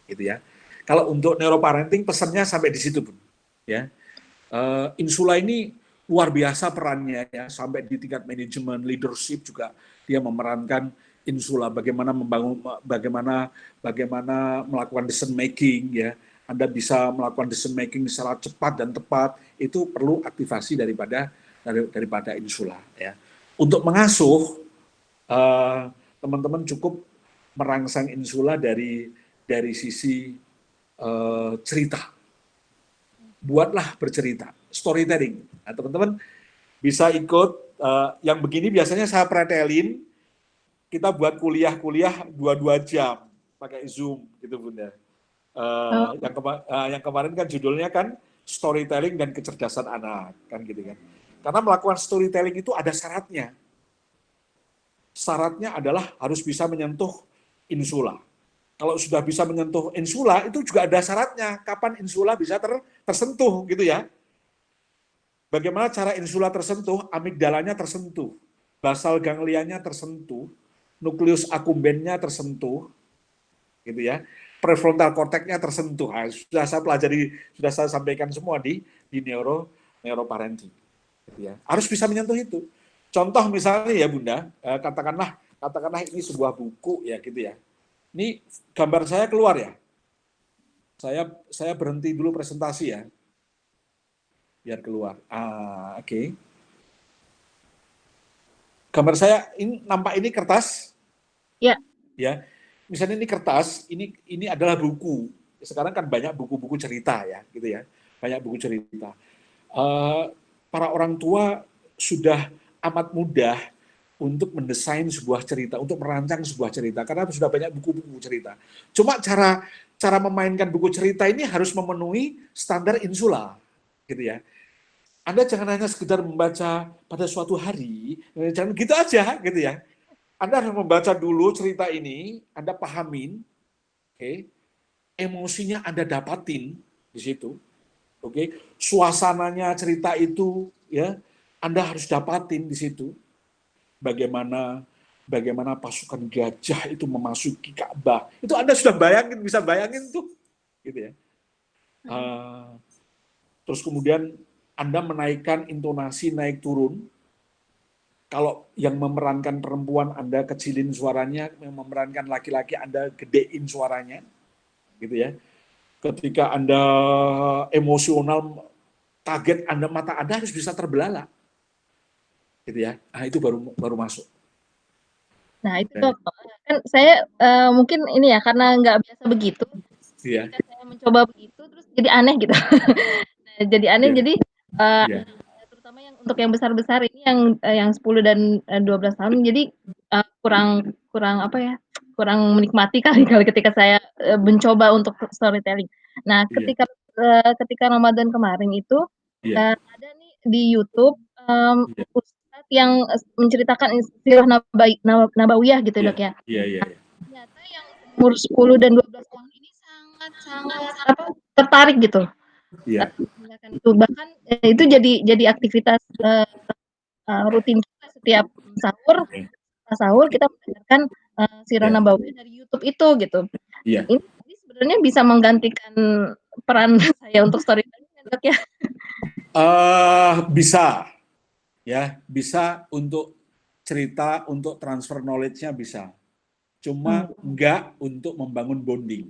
gitu ya. Kalau untuk neuroparenting pesannya sampai di situ pun, ya. Insula ini luar biasa perannya ya, sampai di tingkat manajemen, leadership juga dia memerankan insula, bagaimana melakukan decision making ya. Anda bisa melakukan decision making secara cepat dan tepat, itu perlu aktivasi daripada insula ya. Untuk mengasuh teman-teman cukup merangsang insula dari sisi cerita. Buatlah bercerita, storytelling. Nah, teman-teman bisa ikut, yang begini biasanya saya pretelin, kita buat kuliah 2 jam, pakai Zoom, gitu Bunda. Yang kemarin kan judulnya kan storytelling dan kecerdasan anak, kan gitu kan. Karena melakukan storytelling itu ada syaratnya. Syaratnya adalah harus bisa menyentuh insula. Kalau sudah bisa menyentuh insula, itu juga ada syaratnya. Kapan insula bisa tersentuh, gitu ya. Bagaimana cara insula tersentuh? Amigdalanya tersentuh, basal ganglianya tersentuh, nukleus accumbensnya tersentuh, gitu ya. Prefrontal cortexnya tersentuh. Nah, sudah saya pelajari, sudah saya sampaikan semua di neuroparenting, gitu ya. Harus bisa menyentuh itu. Contoh misalnya ya Bunda, katakanlah ini sebuah buku ya, gitu ya. Ini gambar saya keluar ya. Saya berhenti dulu presentasi ya. Biar keluar. Oke. Gambar saya ini nampak ini kertas. Ya. Ya. Misalnya ini kertas, ini adalah buku. Sekarang kan banyak buku-buku cerita ya, gitu ya. Banyak buku cerita. Para orang tua sudah amat mudah untuk mendesain sebuah cerita, untuk merancang sebuah cerita, karena sudah banyak buku-buku cerita. Cuma cara memainkan buku cerita ini harus memenuhi standar insula, gitu ya. Anda jangan hanya sekedar membaca pada suatu hari, jangan gitu aja, gitu ya. Anda harus membaca dulu cerita ini, Anda pahamin, oke, emosinya Anda dapatin di situ, oke, suasananya cerita itu, ya, Anda harus dapatin di situ. Bagaimana pasukan gajah itu memasuki Ka'bah. Itu Anda sudah bisa bayangin tuh, gitu ya. Terus kemudian Anda menaikkan intonasi naik turun. Kalau yang memerankan perempuan Anda kecilin suaranya, yang memerankan laki-laki Anda gedein suaranya, gitu ya. Ketika Anda emosional, kaget, mata Anda harus bisa terbelalak, gitu ya. Nah, itu baru masuk. Nah, itu Dok, kan saya mungkin ini ya karena nggak biasa begitu. Iya. Ketika saya mencoba begitu terus jadi aneh gitu. Nah, jadi aneh Iya. jadi Iya. terutama yang untuk yang besar-besar ini yang 10 dan 12 tahun jadi kurang kurang apa ya? Kurang menikmati kali ketika saya mencoba untuk storytelling. Nah, Iya. ketika Ramadan kemarin itu Iya. ada nih di YouTube Iya. ustadz yang menceritakan sirah nabawiyah gitu Iya. Dok ya. Iya. Iya. Ternyata yang umur 10 dan 12 tahun ini sangat-sangat apa tertarik gitu. Iya. Mendengarkan itu bahkan itu jadi aktivitas rutin kita setiap sahur. Oke. Pas sahur kita mendengarkan sirah Iya. nabawiyah dari YouTube itu gitu. Iya. Ini sebenarnya bisa menggantikan peran saya untuk storytelling kan Dok ya? Bisa, ya, bisa untuk cerita, untuk transfer knowledge-nya bisa. Cuma enggak untuk membangun bonding.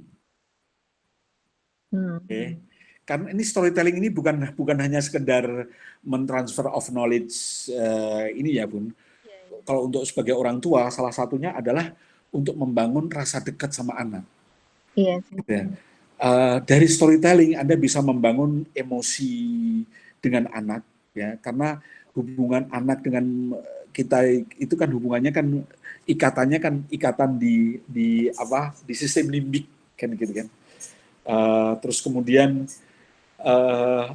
Oke. Karena ini storytelling ini bukan hanya sekedar mentransfer of knowledge ini ya Bun. Kalau untuk sebagai orang tua, salah satunya adalah untuk membangun rasa dekat sama anak. Iya. Gitu ya. Dari storytelling Anda bisa membangun emosi dengan anak, ya, karena hubungan anak dengan kita itu kan hubungannya kan ikatan di sistem limbik kan gitu kan. Terus kemudian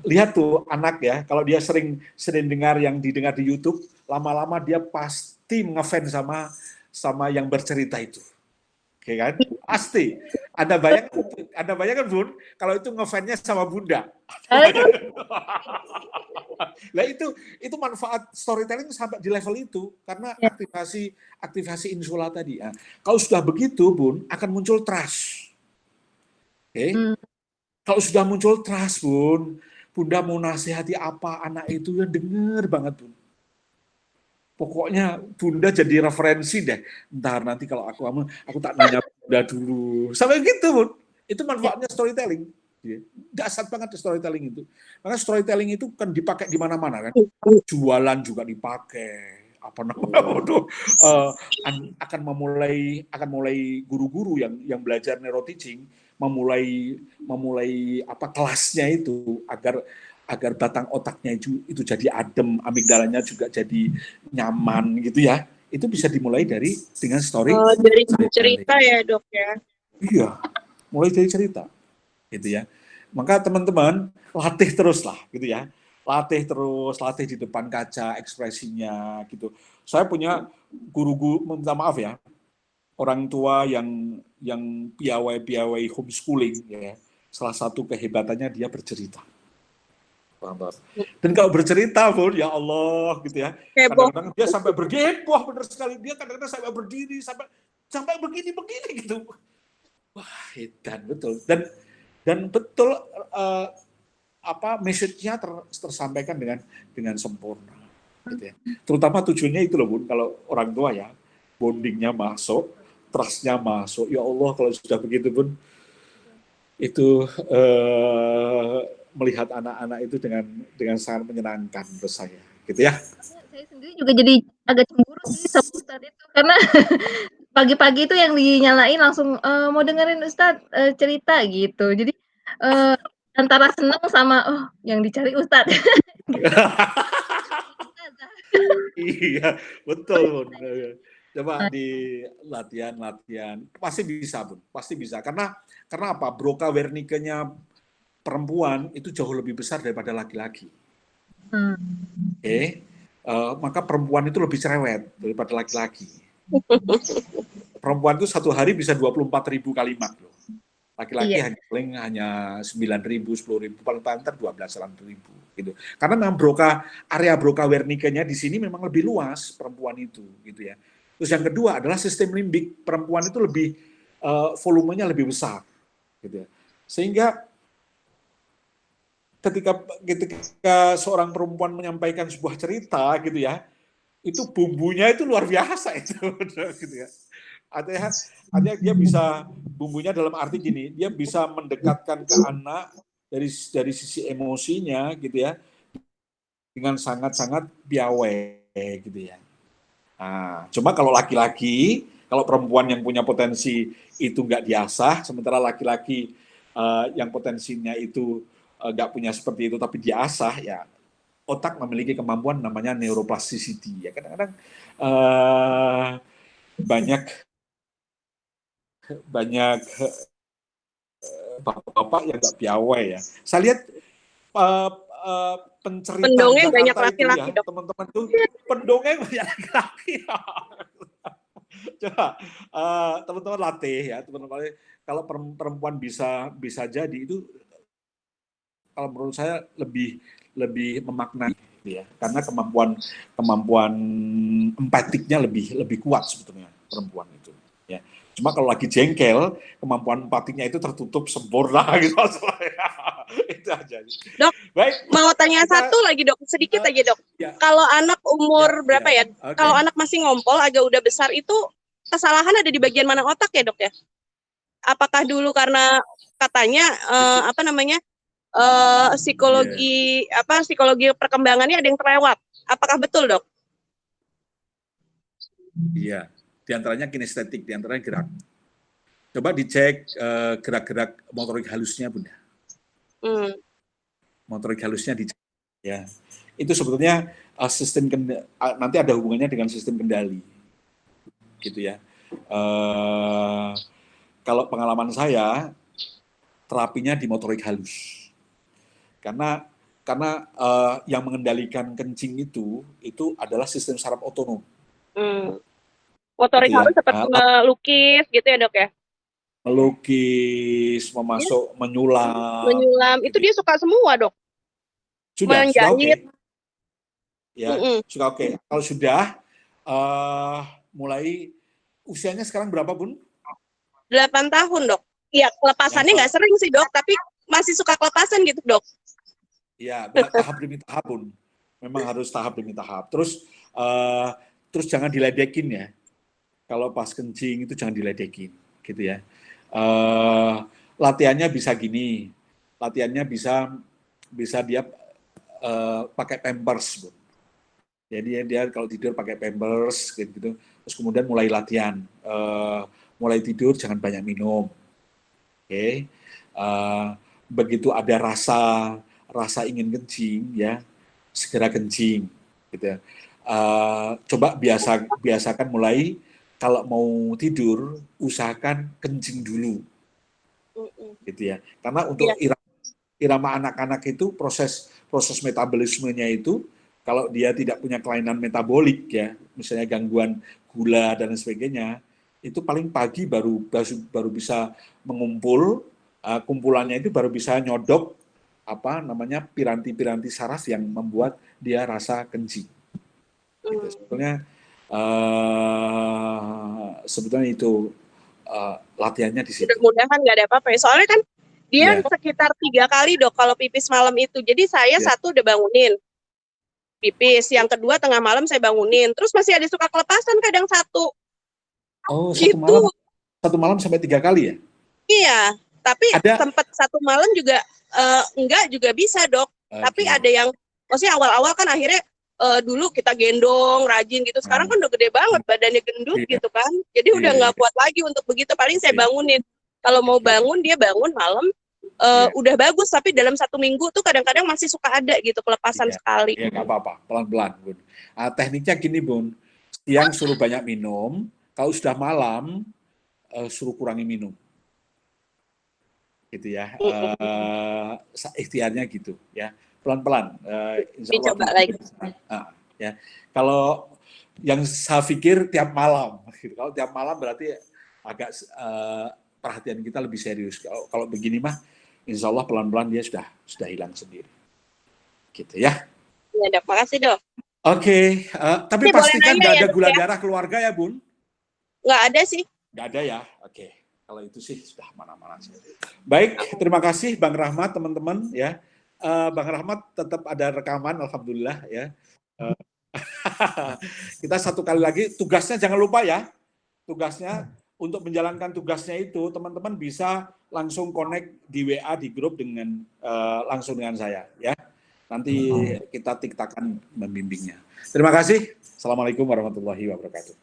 lihat tuh anak ya, kalau dia sering dengar yang didengar di YouTube, lama-lama dia pasti ngefans sama yang bercerita itu. Oke kan? Pasti. Anda bayangkan Bun, kalau itu ngefansnya sama Bunda. Nah itu manfaat storytelling sampai di level itu karena aktivasi insula tadi. Nah, kalau sudah begitu Bun, akan muncul trust. Oke. Kalau sudah muncul trust Bun, Bunda mau nasihati apa anak itu ya denger banget Bun. Pokoknya Bunda jadi referensi deh. Ntar nanti kalau aku tak nanya Bunda dulu. Sampai gitu, Bun. Itu manfaatnya storytelling. Dasar banget storytelling itu. Karena storytelling itu kan dipakai di mana-mana kan. Jualan juga dipakai. Apa namanya? Akan mulai guru-guru yang belajar neuroteaching memulai kelasnya itu agar batang otaknya itu jadi adem, amigdalanya juga jadi nyaman gitu ya. Itu bisa dimulai dengan story. Dari cerita ya Dok ya. Iya, mulai dari cerita gitu ya. Maka teman-teman latih terus lah gitu ya. Latih di depan kaca ekspresinya gitu. Saya punya guru-guru, minta maaf ya, orang tua yang piawai homeschooling ya. Salah satu kehebatannya dia bercerita. Dan kalau bercerita Bun, ya Allah gitu ya. Kadang-kadang dia sampai bergeboh, benar sekali. Dia kadang-kadang sampai berdiri, sampai begini-begini gitu. Wah, edan betul. Dan betul message-nya tersampaikan dengan sempurna. Gitu ya. Terutama tujuannya itu loh Bun, kalau orang tua ya, bondingnya masuk, trust-nya masuk. Ya Allah, kalau sudah begitu Bun, itu melihat anak-anak itu dengan sangat menyenangkan menurut saya, gitu ya. Saya sendiri juga jadi agak cemburu sih sama Ustadz itu karena pagi-pagi itu yang dinyalain langsung mau dengerin Ustadz cerita gitu. Jadi antara senang sama yang dicari Ustadz. Iya, betul. Coba di latihan, pasti bisa Bun, pasti bisa. Karena apa? Broca Wernicke-nya perempuan itu jauh lebih besar daripada laki-laki. Oke, maka perempuan itu lebih cerewet daripada laki-laki. Perempuan itu satu hari bisa 24.000 kalimat loh. Laki-laki hanya 9.000, 10.000, paling banter 12.000 gitu. Karena memang area Broca Wernicke-nya di sini memang lebih luas perempuan itu gitu ya. Terus yang kedua adalah sistem limbik, perempuan itu lebih volumenya lebih besar gitu ya. Sehingga ketika seorang perempuan menyampaikan sebuah cerita gitu ya, itu bumbunya itu luar biasa itu gitu ya. Artinya dia bisa bumbunya dalam arti gini, dia bisa mendekatkan ke anak dari sisi emosinya gitu ya, dengan sangat-sangat piawai gitu ya. Nah, cuma kalau laki-laki, kalau perempuan yang punya potensi itu nggak diasah, sementara laki-laki yang potensinya itu nggak punya seperti itu tapi diasah, ya otak memiliki kemampuan namanya neuroplasticity. Ya kadang-kadang banyak banyak bapak-bapak yang nggak piawai ya. Saya lihat pencerita di Pendongeng banyak Jakarta itu ya, laki-laki, Dok. teman-teman tuh pendongeng banyak laki-laki. Coba teman-teman latih ya, teman-teman kalau perempuan bisa jadi itu, kalau menurut saya lebih memaknai gitu ya, karena kemampuan empatiknya lebih kuat sebetulnya perempuan itu ya. Cuma kalau lagi jengkel, kemampuan empatiknya itu tertutup sempurna gitu maksudnya. Itu aja. Dok, Baik, mau tanya kita satu lagi, Dok, sedikit aja, Dok. ya Kalau anak umur berapa ya? oke. Kalau anak masih ngompol, agak udah besar, itu kesalahan ada di bagian mana otak ya, Dok ya? Apakah dulu karena katanya apa namanya psikologi perkembangannya ada yang terlewat? Apakah betul, Dok? Iya, diantaranya kinestetik, diantaranya gerak. Coba dicek gerak-gerak motorik halusnya, Bunda. Motorik halusnya dicek. Ya, itu sebetulnya sistem nanti ada hubungannya dengan sistem kendali, gitu ya. Kalau pengalaman saya, terapinya di motorik halus, karena yang mengendalikan kencing itu adalah sistem saraf otonom. Motorik Gitu ya. halus seperti melukis gitu ya, Dok ya? Melukis, menyulam. Itu dia suka semua, Dok. Sudah oke. Menjahit. Ya, sudah oke. Kalau sudah, mulai usianya sekarang berapa, Bun? 8 tahun, Dok. Iya, kelepasannya nggak sering sih, Dok, tapi masih suka kelepasan gitu, Dok. Ya, tahap demi tahap, Bun. Memang harus tahap demi tahap. Terus jangan diledekin ya. Kalau pas kencing itu jangan diledekin, gitu ya. Latihannya bisa gini. Latihannya bisa dia pakai pampers, Bun. Jadi dia kalau tidur pakai pampers gitu. Terus kemudian mulai latihan. Mulai tidur jangan banyak minum. Oke. Begitu ada rasa ingin kencing ya, segera kencing gitu ya. Coba biasakan mulai kalau mau tidur usahakan kencing dulu. Gitu ya. Karena untuk irama anak-anak itu proses metabolismenya itu, kalau dia tidak punya kelainan metabolik ya, misalnya gangguan gula dan sebagainya, itu paling pagi baru bisa mengumpul, kumpulannya itu baru bisa nyodok piranti-piranti saraf yang membuat dia rasa kencing. Gitu. Sebetulnya itu latihannya di situ. Mudah-mudahan nggak ada apa-apa ya. Soalnya kan dia sekitar 3 kali, Dok, kalau pipis malam itu. Jadi saya satu udah bangunin pipis, yang kedua tengah malam saya bangunin, terus masih ada suka kelepasan kadang satu. Oh, gitu. Satu malam sampai 3 kali ya? Iya, tapi sempat satu malam juga enggak juga bisa, Dok. Tapi ada yang, maksudnya awal-awal kan akhirnya dulu kita gendong, rajin gitu. Sekarang kan udah gede banget, badannya gendut gitu kan. Jadi udah nggak kuat lagi untuk begitu. Paling saya bangunin. Kalau mau bangun, dia bangun malam. Udah bagus, tapi dalam 1 minggu tuh kadang-kadang masih suka ada gitu kelepasan sekali. Iya, nggak apa-apa, pelan-pelan, Bun. Tekniknya gini, Bun. Siang suruh banyak minum, kalau sudah malam suruh kurangi minum. Gitu ya. Ikhtiarnya gitu ya. Pelan-pelan. Insya Allah. Dicoba lagi. Ya. Kalau yang saya pikir tiap malam, gitu. Kalau tiap malam berarti agak perhatian kita lebih serius. Kalau begini mah, insya Allah pelan-pelan dia sudah hilang sendiri. Gitu ya. Ya, Dok. Makasih, Dok. Oke. Tapi pastikan nggak ada gula darah keluarga ya, Bun? Nggak ada sih. Nggak ada ya. Oke. Kalau itu sih sudah mana-mana sih. Baik, terima kasih Bang Rahmat, teman-teman ya. Bang Rahmat tetap ada rekaman, alhamdulillah ya. Kita satu kali lagi, tugasnya jangan lupa ya, tugasnya untuk menjalankan tugasnya itu teman-teman bisa langsung connect di WA di grup dengan langsung dengan saya ya. Nanti kita tiktakan membimbingnya. Terima kasih. Assalamualaikum warahmatullahi wabarakatuh.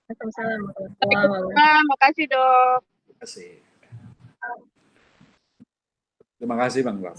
Waalaikumsalam warahmatullahi wabarakatuh. Nah, makasih dok. Terima kasih. Terima kasih Bang Bang.